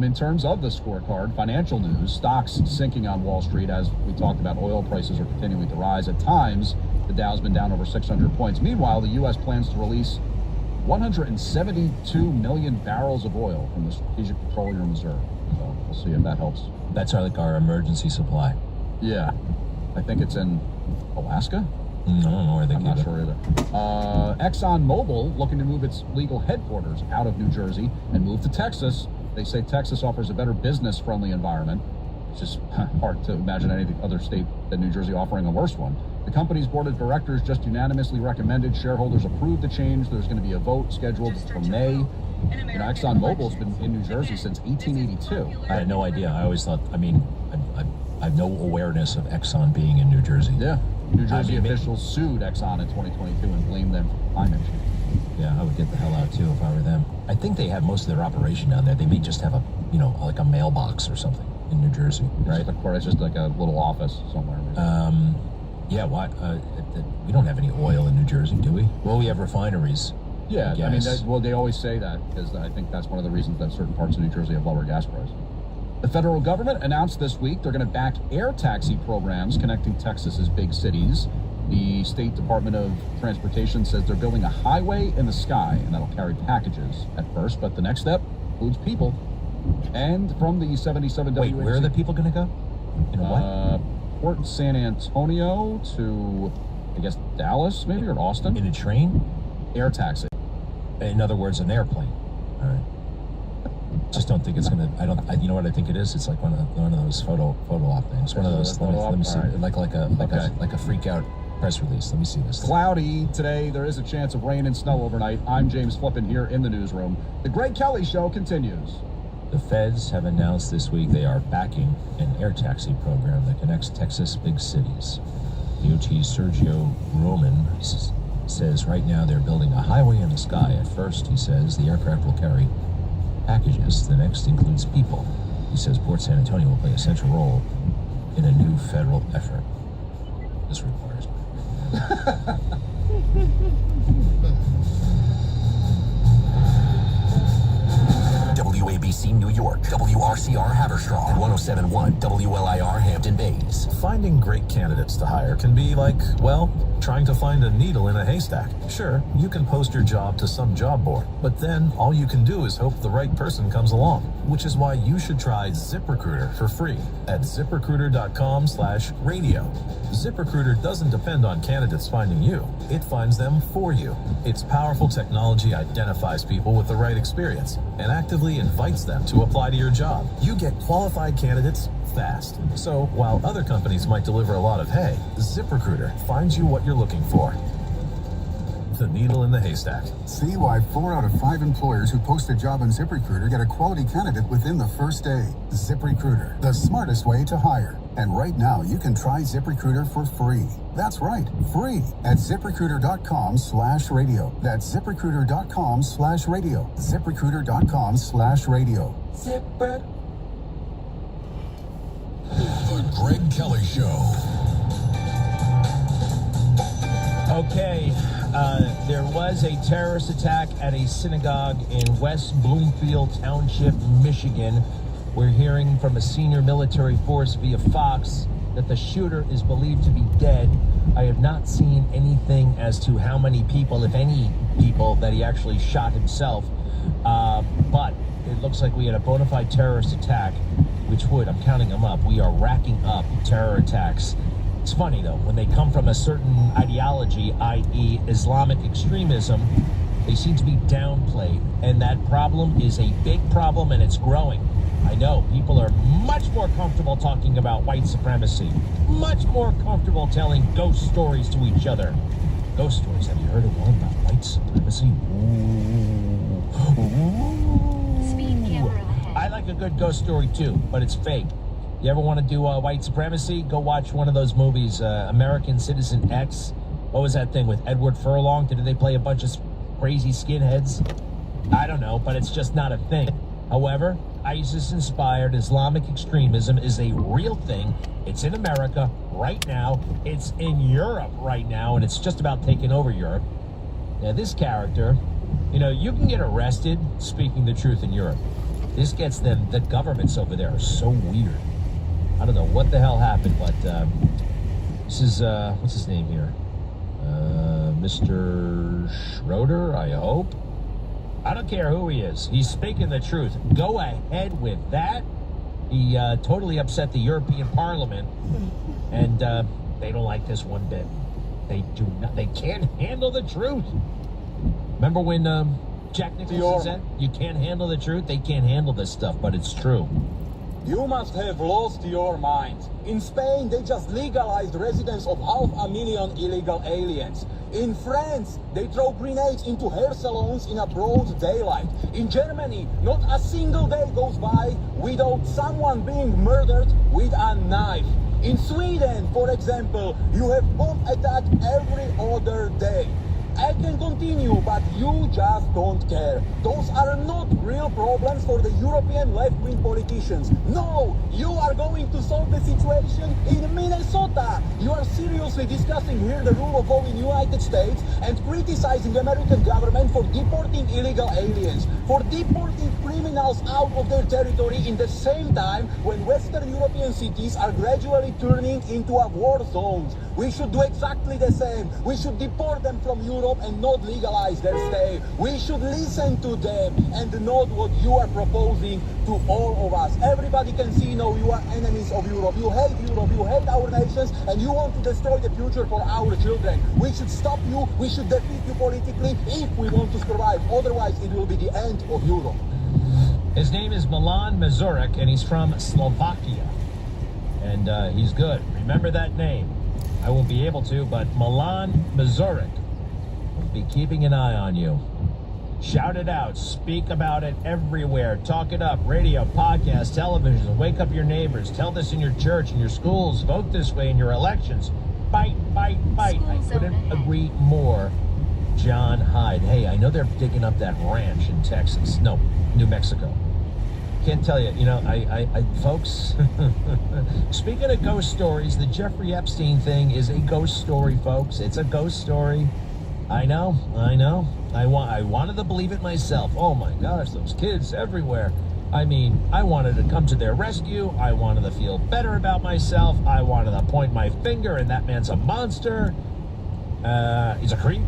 In terms of the scorecard, financial news, stocks sinking on Wall Street. As we talked about, oil prices are continuing to rise. At times, the Dow's been down over 600 points. Meanwhile, the U.S. plans to release 172 million barrels of oil from the Strategic Petroleum Reserve. So we'll see if that helps. That's like our emergency supply. Yeah. I think it's in Alaska. I don't know where they I'm not sure either. ExxonMobil looking to move its legal headquarters out of New Jersey and move to Texas. They say Texas offers a better business-friendly environment. It's just hard to imagine any other state than New Jersey offering a worse one. The company's board of directors just unanimously recommended shareholders approve the change. There's going to be a vote scheduled for May. ExxonMobil's been in New Jersey since 1882. I had no idea. I always thought, I have no awareness of Exxon being in New Jersey. Yeah. New Jersey officials sued Exxon in 2022 and blamed them for climate change. Yeah, I would get the hell out too if I were them. I think they have most of their operation down there. They may just have a, like a mailbox or something in New Jersey, right? It's just like a little office somewhere. Yeah, why? We don't have any oil in New Jersey, do we? Well, we have refineries. Yeah, I mean, they always say that because I think that's one of the reasons that certain parts of New Jersey have lower gas prices. The federal government announced this week they're going to back air taxi programs connecting Texas's big cities. The State Department of Transportation says they're building a highway in the sky, and that'll carry packages at first, but the next step includes people. And from the 77 Wait, where are the people going to go? In what? Port San Antonio to, I guess, Dallas, maybe, or Austin. In a train? Air taxi. In other words, an airplane. All right. Just don't think it's gonna. You know what I think it is? It's like one of those photo op things. One of those. Let me see. Right. Like a freak out press release. Let me see this. Cloudy today. There is a chance of rain and snow overnight. I'm James Flippin here in the newsroom. The Greg Kelly Show continues. The feds have announced this week they are backing an air taxi program that connects Texas big cities. DOT Sergio Roman says right now they're building a highway in the sky. At first, he says the aircraft will carry packages. The next includes people. He says Port San Antonio will play a central role in a new federal effort. This requires WABC New York, WRCR Haverstraw, and 107.1 WLIR Hampton Bays. Finding great candidates to hire can be like, well, trying to find a needle in a haystack. Sure, you can post your job to some job board, but then all you can do is hope the right person comes along, which is why you should try ZipRecruiter for free at ZipRecruiter.com/radio. ZipRecruiter doesn't depend on candidates finding you. It finds them for you. Its powerful technology identifies people with the right experience and actively invites them to apply to your job. You get qualified candidates fast. So while other companies might deliver a lot of hay, ZipRecruiter finds you what you're looking for. The needle in the haystack. See why 4 out of 5 employers who post a job on ZipRecruiter get a quality candidate within the first day. ZipRecruiter, the smartest way to hire. And right now, you can try ZipRecruiter for free. That's right, free at ZipRecruiter.com/radio. That's ZipRecruiter.com/radio. ZipRecruiter.com/radio. Zipper. The Greg Kelly Show. Okay, there was a terrorist attack at a synagogue in West Bloomfield Township, Michigan. We're hearing from a senior military force via Fox that the shooter is believed to be dead. I have not seen anything as to how many people, if any people, that he actually shot himself. But it looks like we had a bona fide terrorist attack, which would, I'm counting them up, we are racking up terror attacks. It's funny, though, when they come from a certain ideology, i.e. Islamic extremism, they seem to be downplayed. And that problem is a big problem, and it's growing. I know, people are much more comfortable talking about white supremacy, much more comfortable telling ghost stories to each other. Ghost stories, have you heard of one about white supremacy? Ooh. Speed camera ahead. I like a good ghost story, too, but it's fake. You ever want to do white supremacy? Go watch one of those movies, American Citizen X. What was that thing with Edward Furlong? Did they play a bunch of crazy skinheads? I don't know, but it's just not a thing. However, ISIS-inspired Islamic extremism is a real thing. It's in America right now. It's in Europe right now, and it's just about taking over Europe. Now, this character, you know, you can get arrested speaking the truth in Europe. This gets them, the governments over there are so weird. I don't know what the hell happened, but this is, what's his name here? Mr. Schroeder, I hope. I don't care who he is. He's speaking the truth. Go ahead with that. He totally upset the European Parliament, and they don't like this one bit. They do not. They can't handle the truth. Remember when Jack Nicholson said, "You can't handle the truth"? They can't handle this stuff, but it's true. You must have lost your mind. In Spain, they just legalized the residence of 500,000 illegal aliens. In France, they throw grenades into hair salons in a broad daylight. In Germany, not a single day goes by without someone being murdered with a knife. In Sweden, for example, you have bomb attack every other day. I can continue, but you just don't care. Those are not real problems for the European left-wing politicians. No, you are going to solve the situation in Minnesota. You are seriously discussing here the rule of law in the United States and criticizing the American government for deporting illegal aliens, for deporting criminals out of their territory in the same time when Western European cities are gradually turning into a war zones. We should do exactly the same. We should deport them from Europe and not legalize their stay. We should listen to them and not what you are proposing to all of us. Everybody can see now you are enemies of Europe. You hate Europe, you hate our nations, and you want to destroy the future for our children. We should stop you, we should defeat you politically if we want to survive. Otherwise, it will be the end of Europe. His name is Milan Mazurek, and he's from Slovakia. And he's good. Remember that name. I won't be able to, but Milan Mazurek will be keeping an eye on you. Shout it out. Speak about it everywhere. Talk it up. Radio, podcast, television. Wake up your neighbors. Tell this in your church, in your schools. Vote this way in your elections. Fight, fight, fight. I couldn't agree more. John Hyde. Hey, I know they're digging up that ranch in Texas. No, New Mexico. Can't tell you, I folks, speaking of ghost stories, the Jeffrey Epstein thing is a ghost story, folks. It's a ghost story. I know. I wanted to believe it myself. Oh my gosh, those kids everywhere. I mean, I wanted to come to their rescue. I wanted to feel better about myself. I wanted to point my finger and that man's a monster. He's a creep.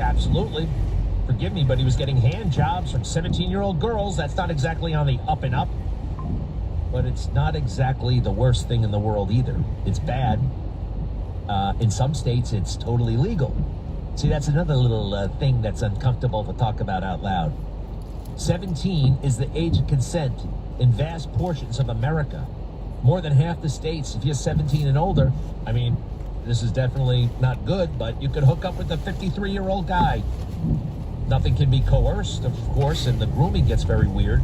Absolutely. Forgive me, but he was getting hand jobs from 17-year-old girls. That's not exactly on the up and up. But it's not exactly the worst thing in the world either. It's bad. In some states, it's totally legal. See, that's another little thing that's uncomfortable to talk about out loud. 17 is the age of consent in vast portions of America. more than half the states, if you're 17 and older, I mean, this is definitely not good, but you could hook up with a 53-year-old guy. Nothing can be coerced, of course, and the grooming gets very weird.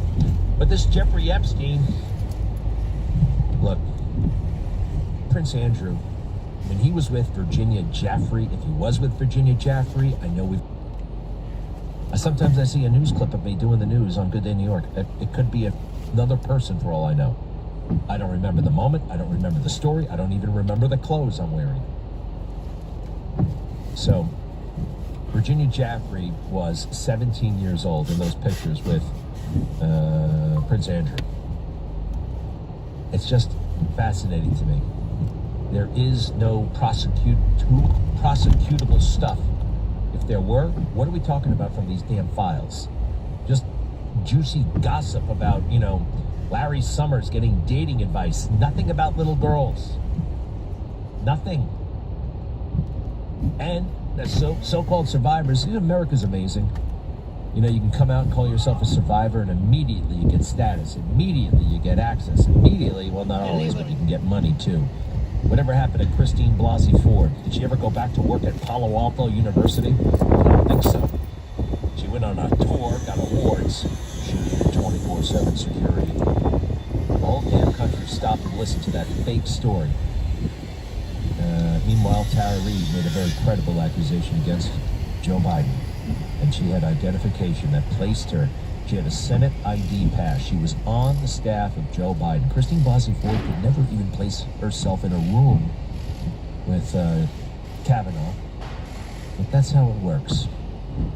But this Jeffrey Epstein, look, Prince Andrew, when he was with Virginia Giuffre, if he was with Virginia Giuffre, I know sometimes I see a news clip of me doing the news on Good Day New York. It could be another person for all I know. I don't remember the moment. I don't remember the story. I don't even remember the clothes I'm wearing. So, Virginia Giuffre was 17 years old in those pictures with Prince Andrew. It's just fascinating to me. There is no prosecutable stuff. If there were, what are we talking about from these damn files? Just juicy gossip about, Larry Summers getting dating advice. Nothing about little girls. Nothing. And the so-called survivors. America's amazing. You can come out and call yourself a survivor, and immediately you get status. Immediately you get access. Immediately, well, not always, but you can get money too. Whatever happened to Christine Blasey Ford? Did she ever go back to work at Palo Alto University? I don't think so. She went on a tour, got awards. She needed 24/7 security. The whole damn country stopped and listened to that fake story. Meanwhile, Tara Reid made a very credible accusation against Joe Biden. And she had identification that placed her. She had a Senate ID pass. She was on the staff of Joe Biden. Christine Blasey Ford could never even place herself in a room with Kavanaugh. But that's how it works.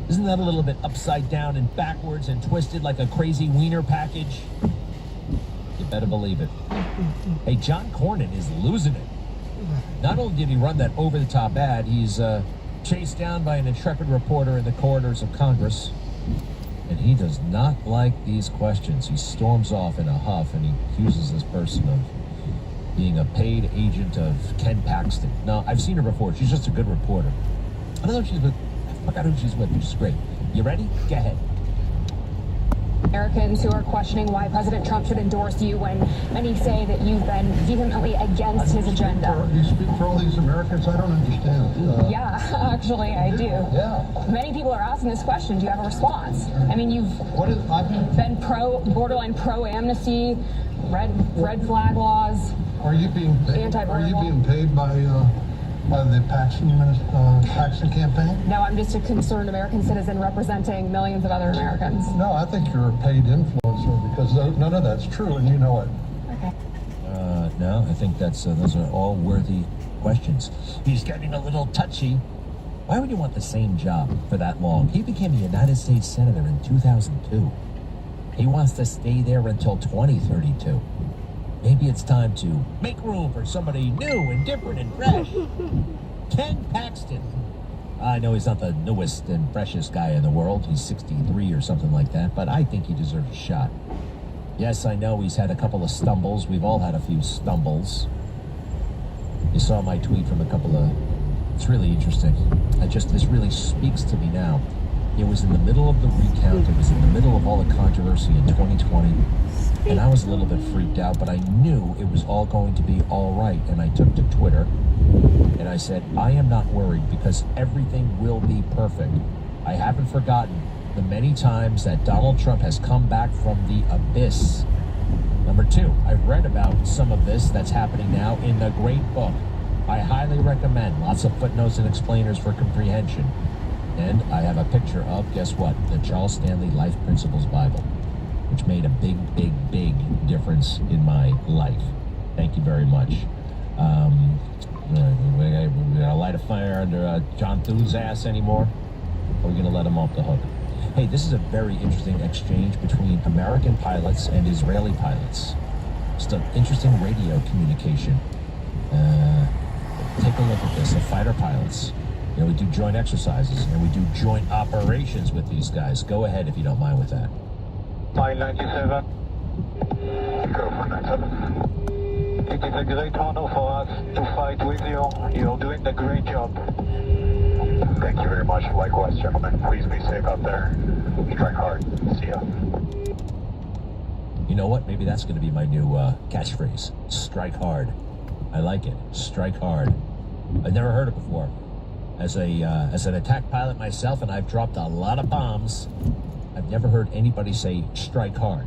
Isn't that a little bit upside down and backwards and twisted like a crazy wiener package? You better believe it. Hey, John Cornyn is losing it. Not only did he run that over-the-top ad, he's chased down by an intrepid reporter in the corridors of Congress. And he does not like these questions. He storms off in a huff and he accuses this person of being a paid agent of Ken Paxton. No, I've seen her before. She's just a good reporter. I don't know if she's with... I forgot who she's with, which is great. You ready? Go ahead. Americans who are questioning why President Trump should endorse you when many say that you've been vehemently against his agenda. You speak for all these Americans? I don't understand. Yeah, actually, I do. Yeah. Many people are asking this question. Do you have a response? I mean, you've been borderline pro-amnesty, red flag laws. Are you being paid by the Paxton campaign? No, I'm just a concerned American citizen representing millions of other Americans. No, I think you're a paid influencer because none of that's true, and you know it. Okay. No, I think those are all worthy questions. He's getting a little touchy. Why would you want the same job for that long? He became a United States Senator in 2002. He wants to stay there until 2032. Maybe it's time to make room for somebody new and different and fresh. Ken Paxton. I know he's not the newest and freshest guy in the world. He's 63 or something like that, but I think he deserves a shot. Yes, I know he's had a couple of stumbles. We've all had a few stumbles. You saw my tweet from it's really interesting. This really speaks to me now. It was in the middle of the recount. It was in the middle of all the controversy in 2020. And I was a little bit freaked out, but I knew it was all going to be all right. And I took to Twitter and I said, I am not worried because everything will be perfect. I haven't forgotten the many times that Donald Trump has come back from the abyss. Number two, I've read about some of this that's happening now in the great book. I highly recommend. Lots of footnotes and explainers for comprehension. And I have a picture of, guess what? The Charles Stanley Life Principles Bible, which made a big, big, big difference in my life. Thank you very much. We're going to light a fire under John Thune's ass anymore? Or are we going to let him off the hook? Hey, this is a very interesting exchange between American pilots and Israeli pilots. Just an interesting radio communication. Take a look at this. The fighter pilots. We do joint exercises and we do joint operations with these guys. Go ahead if you don't mind with that. Line 97. Go for 97. It is a great honor for us to fight with you. You're doing a great job. Thank you very much. Likewise, gentlemen. Please be safe out there. Strike hard. See ya. You know what? Maybe that's going to be my new catchphrase. Strike hard. I like it. Strike hard. I've never heard it before. As an attack pilot myself, and I've dropped a lot of bombs, I've never heard anybody say strike hard.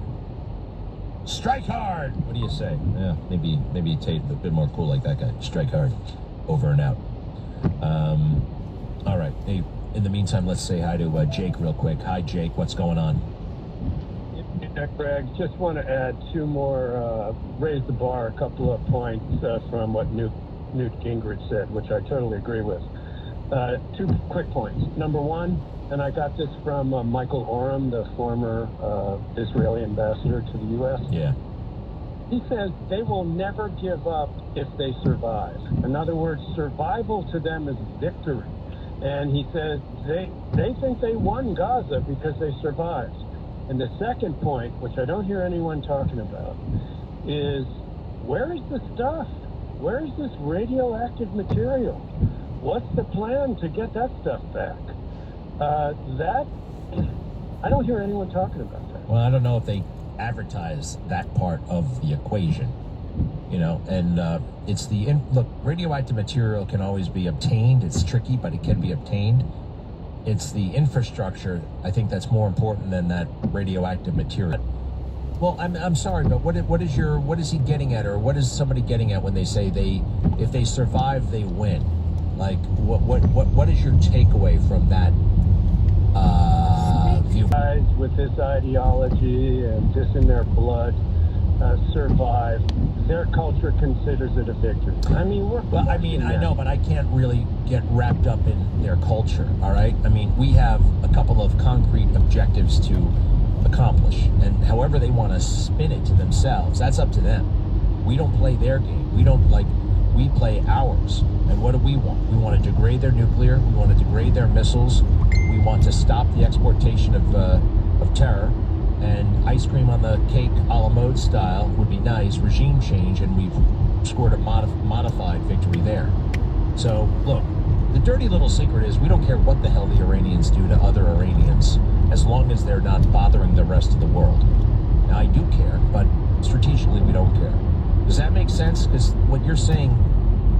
Strike hard! What do you say? Yeah, maybe Tate a bit more cool like that guy. Strike hard. Over and out. All right. Hey, in the meantime, let's say hi to Jake real quick. Hi, Jake. What's going on? Yeah, Greg, just want to add two more, raise the bar, a couple of points from what Newt Gingrich said, which I totally agree with. Two quick points. Number one, and I got this from Michael Oram, the former Israeli ambassador to the U.S. Yeah. He says they will never give up if they survive. In other words, survival to them is victory. And he says they think they won Gaza because they survived. And the second point, which I don't hear anyone talking about, is where is the stuff? Where is this radioactive material? What's the plan to get that stuff back? I don't hear anyone talking about that. Well, I don't know if they advertise that part of the equation, you know, and it's look, radioactive material can always be obtained. It's tricky, but it can be obtained. It's the infrastructure, I think, that's more important than that radioactive material. Well, I'm sorry, but what is he getting at, or what is somebody getting at when they say if they survive, they win? Like, what is your takeaway from that view? Guys with this ideology and this in their blood survive. Their culture considers it a victory. I mean, I know, but I can't really get wrapped up in their culture, all right? I mean, we have a couple of concrete objectives to accomplish, and however they want to spin it to themselves, that's up to them. We don't play their game. We play ours. And what do we want? We want to degrade their nuclear. We want to degrade their missiles. We want to stop the exportation of terror. And ice cream on the cake a la mode style would be nice. Regime change, and we've scored a modified victory there. So, look, the dirty little secret is we don't care what the hell the Iranians do to other Iranians as long as they're not bothering the rest of the world. Now, I do care, but strategically we don't care. Does that make sense? Because what you're saying,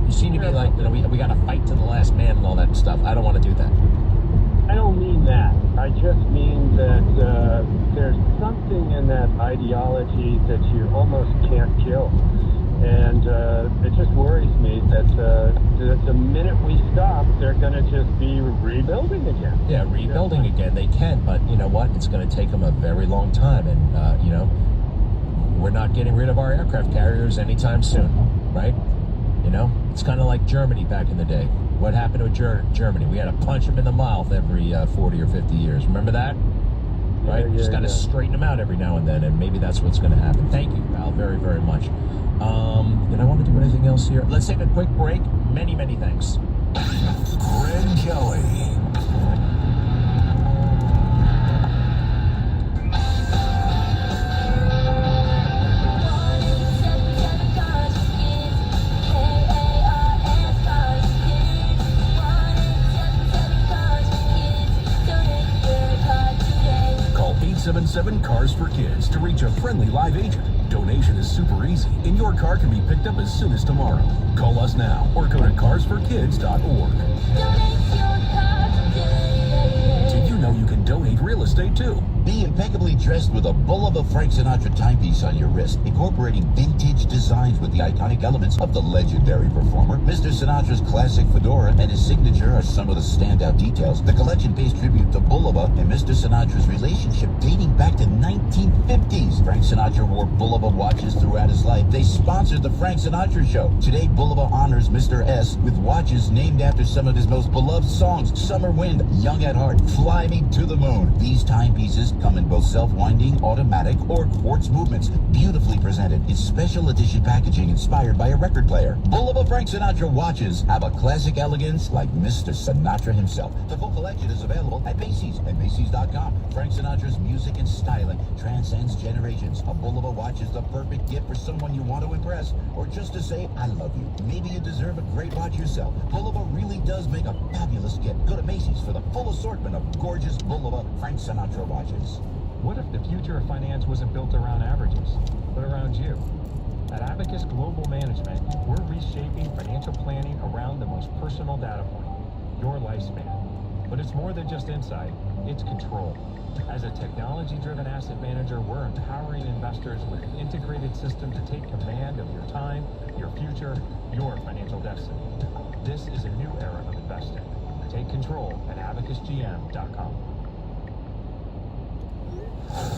you seem to be like, you know, we got to fight to the last man and all that stuff. I don't want to do that. I don't mean that. I just mean that there's something in that ideology that you almost can't kill. And it just worries me that the minute we stop, they're going to just be rebuilding again. Yeah, rebuilding again. They can, but you know what? It's going to take them a very long time. And, you know, we're not getting rid of our aircraft carriers anytime soon, right? You know, it's kind of like Germany back in the day. What happened to Germany? We had to punch them in the mouth every 40 or 50 years. Remember that? Right? Yeah, We just got to straighten them out every now and then, and maybe that's what's going to happen. Thank you, pal, very, very much. Did I want to do anything else here? Let's take a quick break. Many, many thanks. Greg Kelly. Call 877 Cars for Kids to reach a friendly live agent. Donation is super easy, and your car can be picked up as soon as tomorrow. Call us now or go to carsforkids.org. Did you know you can donate real estate too? Be impeccably dressed with a Bulova Frank Sinatra timepiece on your wrist, incorporating vintage designs with the iconic elements of the legendary performer. Mr. Sinatra's classic fedora and his signature are some of the standout details. The collection pays tribute to Bulova and Mr. Sinatra's relationship dating back to 1950s. Frank Sinatra wore Bulova watches throughout his life. They sponsored the Frank Sinatra Show. Today, Bulova honors Mr. S with watches named after some of his most beloved songs: Summer Wind, Young at Heart, Fly Me to the Moon. These timepieces come in both self-winding, automatic, or quartz movements. Beautifully presented in special edition packaging inspired by a record player. Bulova Frank Sinatra watches have a classic elegance like Mr. Sinatra himself. The full collection is available at Macy's and Macy's.com. Frank Sinatra's music and styling transcends generations. A Bulova watch is the perfect gift for someone you want to impress, or just to say, I love you. Maybe you deserve a great watch yourself. Bulova really does make a fabulous gift. Go to Macy's for the full assortment of gorgeous Bulova Frank Sinatra watches. What if the future of finance wasn't built around averages, but around you? At Abacus Global Management, we're reshaping financial planning around the most personal data point, your lifespan. But it's more than just insight, it's control. As a technology-driven asset manager, we're empowering investors with an integrated system to take command of your time, your future, your financial destiny. This is a new era of investing. Take control at abacusgm.com.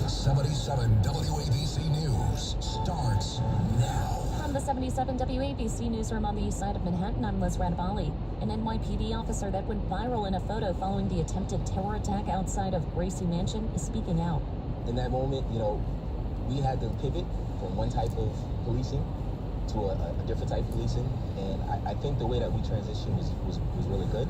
77 WABC News starts now. From the 77 WABC newsroom on the east side of Manhattan, I'm Liz Radabali. An NYPD officer that went viral in a photo following the attempted terror attack outside of Gracie Mansion is speaking out. In that moment, we had to pivot from one type of policing to a different type of policing, and I think the way that we transitioned was really good.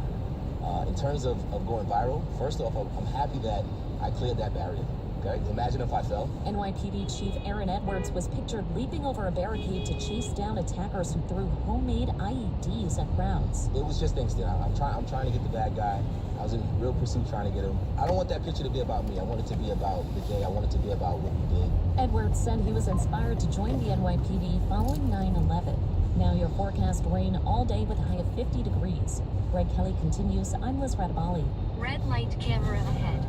In terms of going viral, first off, I'm happy that I cleared that barrier. Okay, imagine if I fell. NYPD Chief Aaron Edwards was pictured leaping over a barricade to chase down attackers who threw homemade IEDs at crowds. It was just instant. I'm trying to get the bad guy. I was in real pursuit trying to get him. I don't want that picture to be about me. I want it to be about the day. I want it to be about what we did. Edwards said he was inspired to join the NYPD following 9/11. Now your forecast: rain all day with a high of 50 degrees. Greg Kelly continues. I'm Liz Radabali. Red light camera ahead.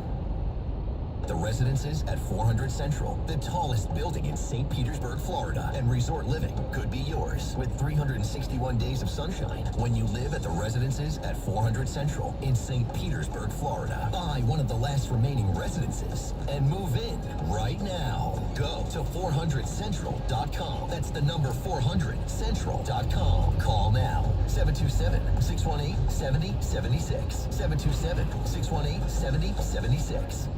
The Residences at 400 Central, the tallest building in St. Petersburg, Florida, and resort living could be yours with 361 days of sunshine when you live at the Residences at 400 Central in St. Petersburg, Florida. Buy one of the last remaining residences and move in right now. Go to 400central.com. That's the number 400central.com. Call now. 727-618-7076. 727-618-7076.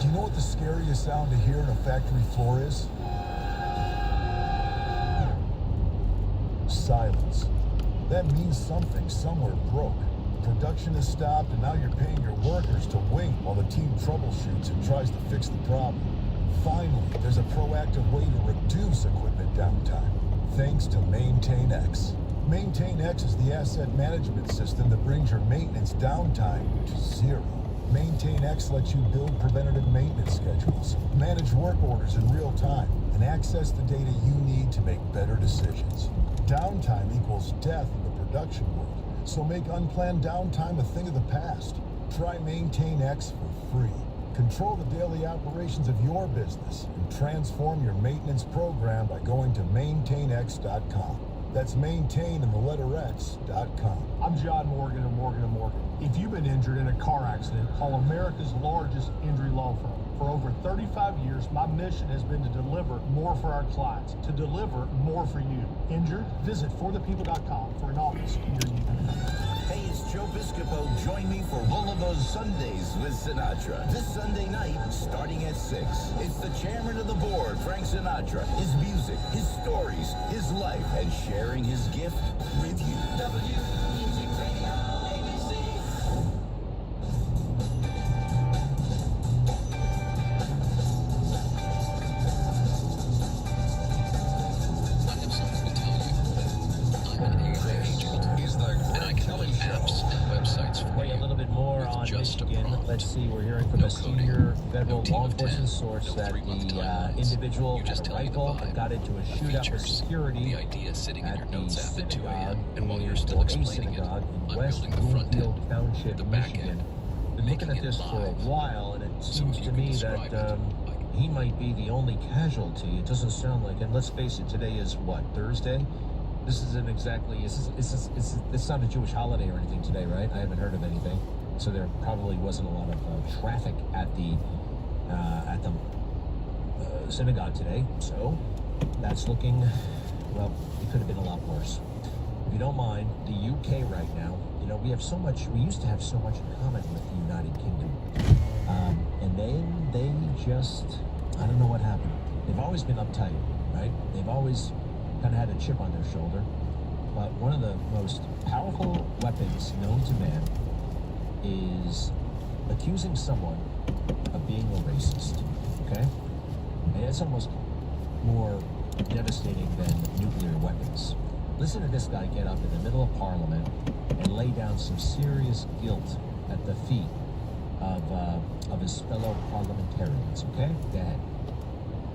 Do you know what the scariest sound to hear on a factory floor is? Silence. That means something somewhere broke. Production has stopped, and now you're paying your workers to wait while the team troubleshoots and tries to fix the problem. Finally, there's a proactive way to reduce equipment downtime, thanks to MaintainX. MaintainX is the asset management system that brings your maintenance downtime to zero. MaintainX lets you build preventative maintenance schedules, manage work orders in real time, and access the data you need to make better decisions. Downtime equals death in the production world, so make unplanned downtime a thing of the past. Try MaintainX for free. Control the daily operations of your business and transform your maintenance program by going to maintainx.com. That's maintain and the letter X.com. I'm John Morgan of Morgan & Morgan. If you've been injured in a car accident, call America's largest injury law firm. For over 35 years, my mission has been to deliver more for our clients, to deliver more for you. Injured? Visit forthepeople.com for an office near you. Hey, it's Joe Piscopo. Join me for one of those Sundays with Sinatra. This Sunday night, starting at 6. It's the chairman of the board, Frank Sinatra. His music, his stories, his life, and sharing his gift with you. WMUZ Radio, ABC. A little bit more on Michigan. Let's see, we're hearing from a senior federal law enforcement source that the individual had a rifle and got into a shootout with security at the Synagogue in West Bloomfield Township, Michigan. Been looking at this for a while, and it seems to me that he might be the only casualty. It doesn't sound like, and let's face it, today is what, Thursday? This isn't exactly, it's not a Jewish holiday or anything today, right? I haven't heard of anything. So there probably wasn't a lot of traffic at the synagogue today. So that's looking, well, it could have been a lot worse. If you don't mind, the UK right now, we have so much, we used to have so much in common with the United Kingdom. And then they just, I don't know what happened. They've always been uptight, right? They've always kind of had a chip on their shoulder, but one of the most powerful weapons known to man is accusing someone of being a racist, okay? And it's almost more devastating than nuclear weapons. Listen to this guy get up in the middle of Parliament and lay down some serious guilt at the feet of his fellow parliamentarians. Okay, go ahead.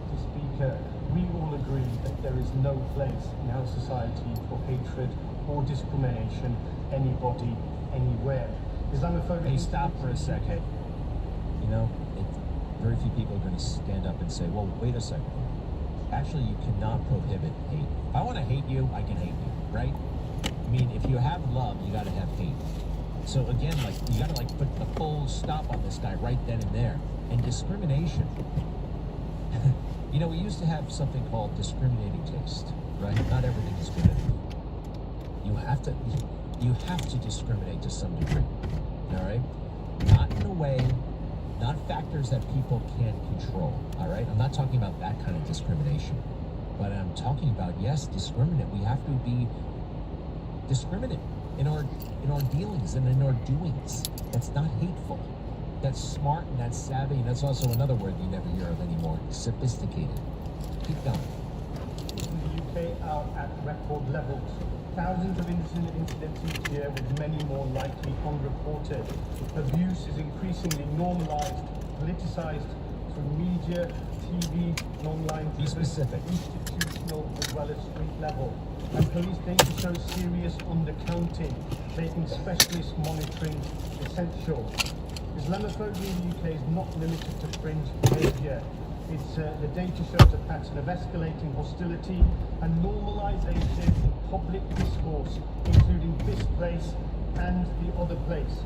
Mr. Speaker, we all agree that there is no place in our society for hatred or discrimination, anybody, anywhere. Islamophobia... Hey, stop for a second. You know, very few people are going to stand up and say, well, wait a second. Actually, you cannot prohibit hate. If I want to hate you, I can hate you, right? I mean, if you have love, you got to have hate. So again, like, you got to like put the full stop on this guy right then and there. And discrimination. You know, we used to have something called discriminating taste, right? Not everything is good. You have to discriminate to some degree, all right? Not in a way, not factors that people can't control, all right? I'm not talking about that kind of discrimination, but I'm talking about, yes, discriminate. We have to be discriminate in our dealings and in our doings. That's not hateful. That's smart and that's savvy, and that's also another word you never hear of anymore, sophisticated. Keep going. In the UK are at record levels. Thousands of incidents each year, with many more likely unreported. Abuse is increasingly normalized, politicized through media, TV, and online. Be specific. Institutional as well as street level. And police data shows serious undercounting, making specialist monitoring essential. Islamophobia in the UK is not limited to fringe behaviour. The data shows a pattern of escalating hostility and normalisation in public discourse, including this place and the other place.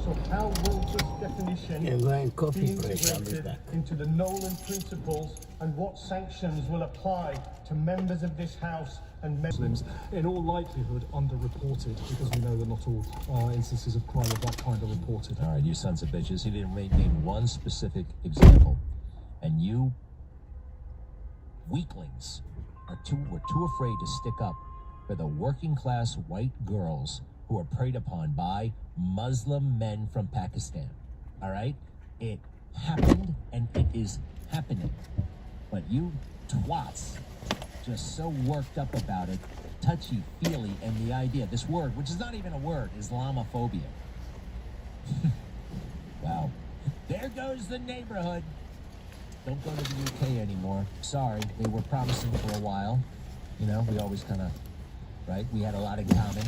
So how will this definition be integrated into the Nolan principles, and what sanctions will apply to members of this House and Muslims, in all likelihood, underreported, because we know that not all instances of crime of that kind are reported. All right, you sons of bitches. He didn't name one specific example. And you weaklings were too afraid to stick up for the working class white girls who are preyed upon by Muslim men from Pakistan. All right? It happened and it is happening. But you twats just so worked up about it, touchy-feely, and the idea, this word, which is not even a word, Islamophobia. Wow. There goes the neighborhood. Don't go to the UK anymore. Sorry, they were promising for a while. You know, we always kind of, right? We had a lot in common.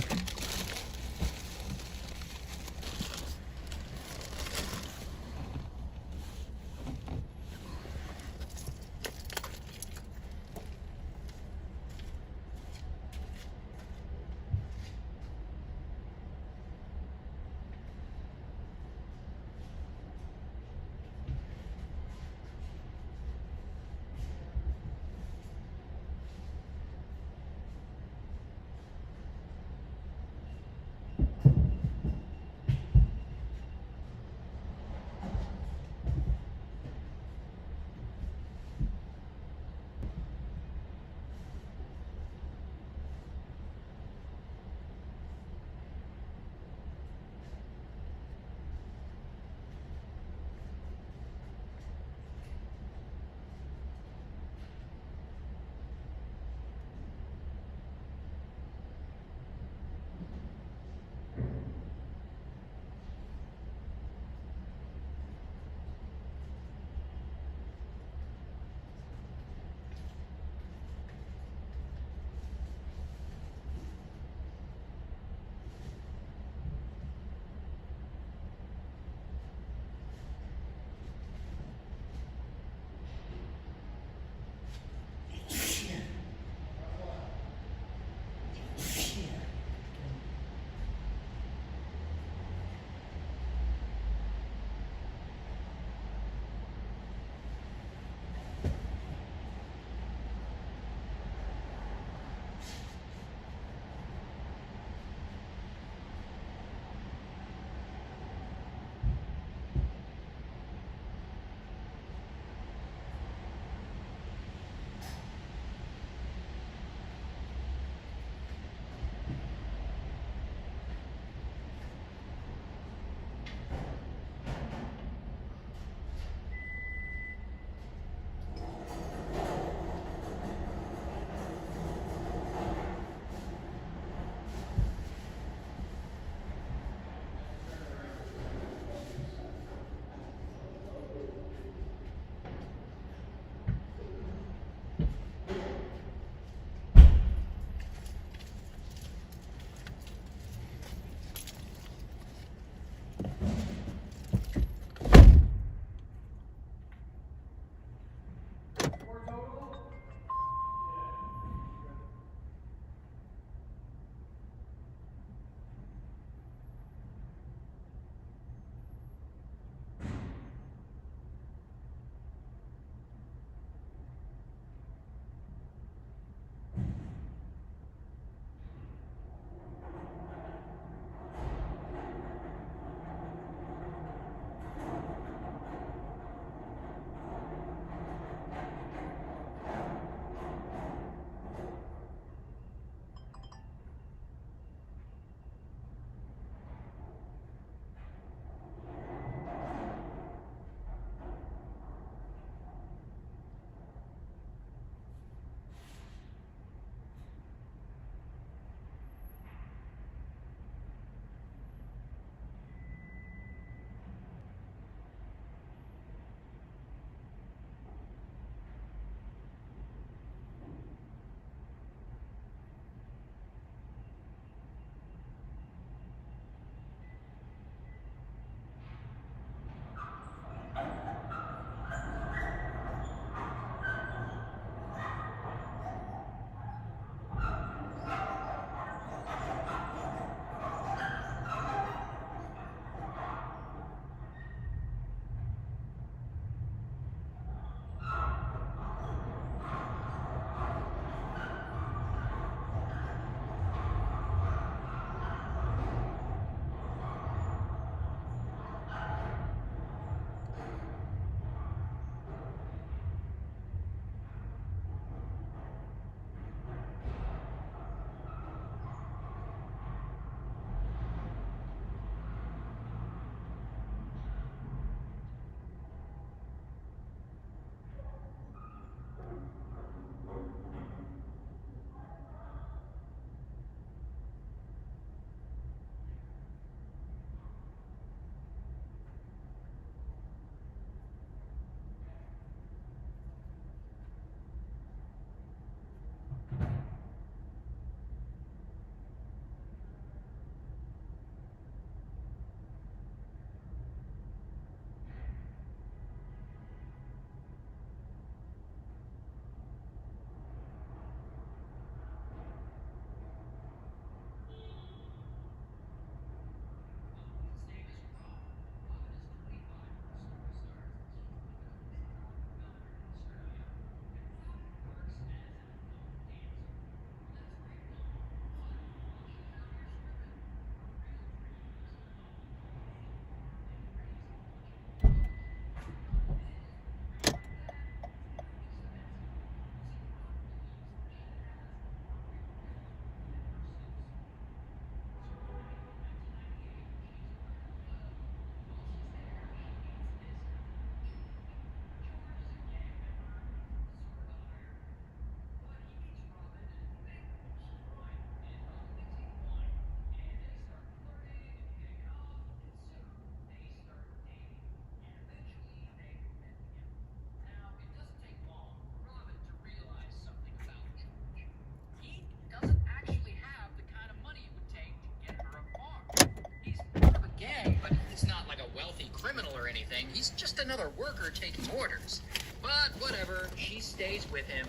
criminal or anything. He's just another worker taking orders. But whatever, she stays with him,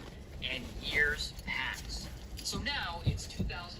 and years pass. So now it's 2000.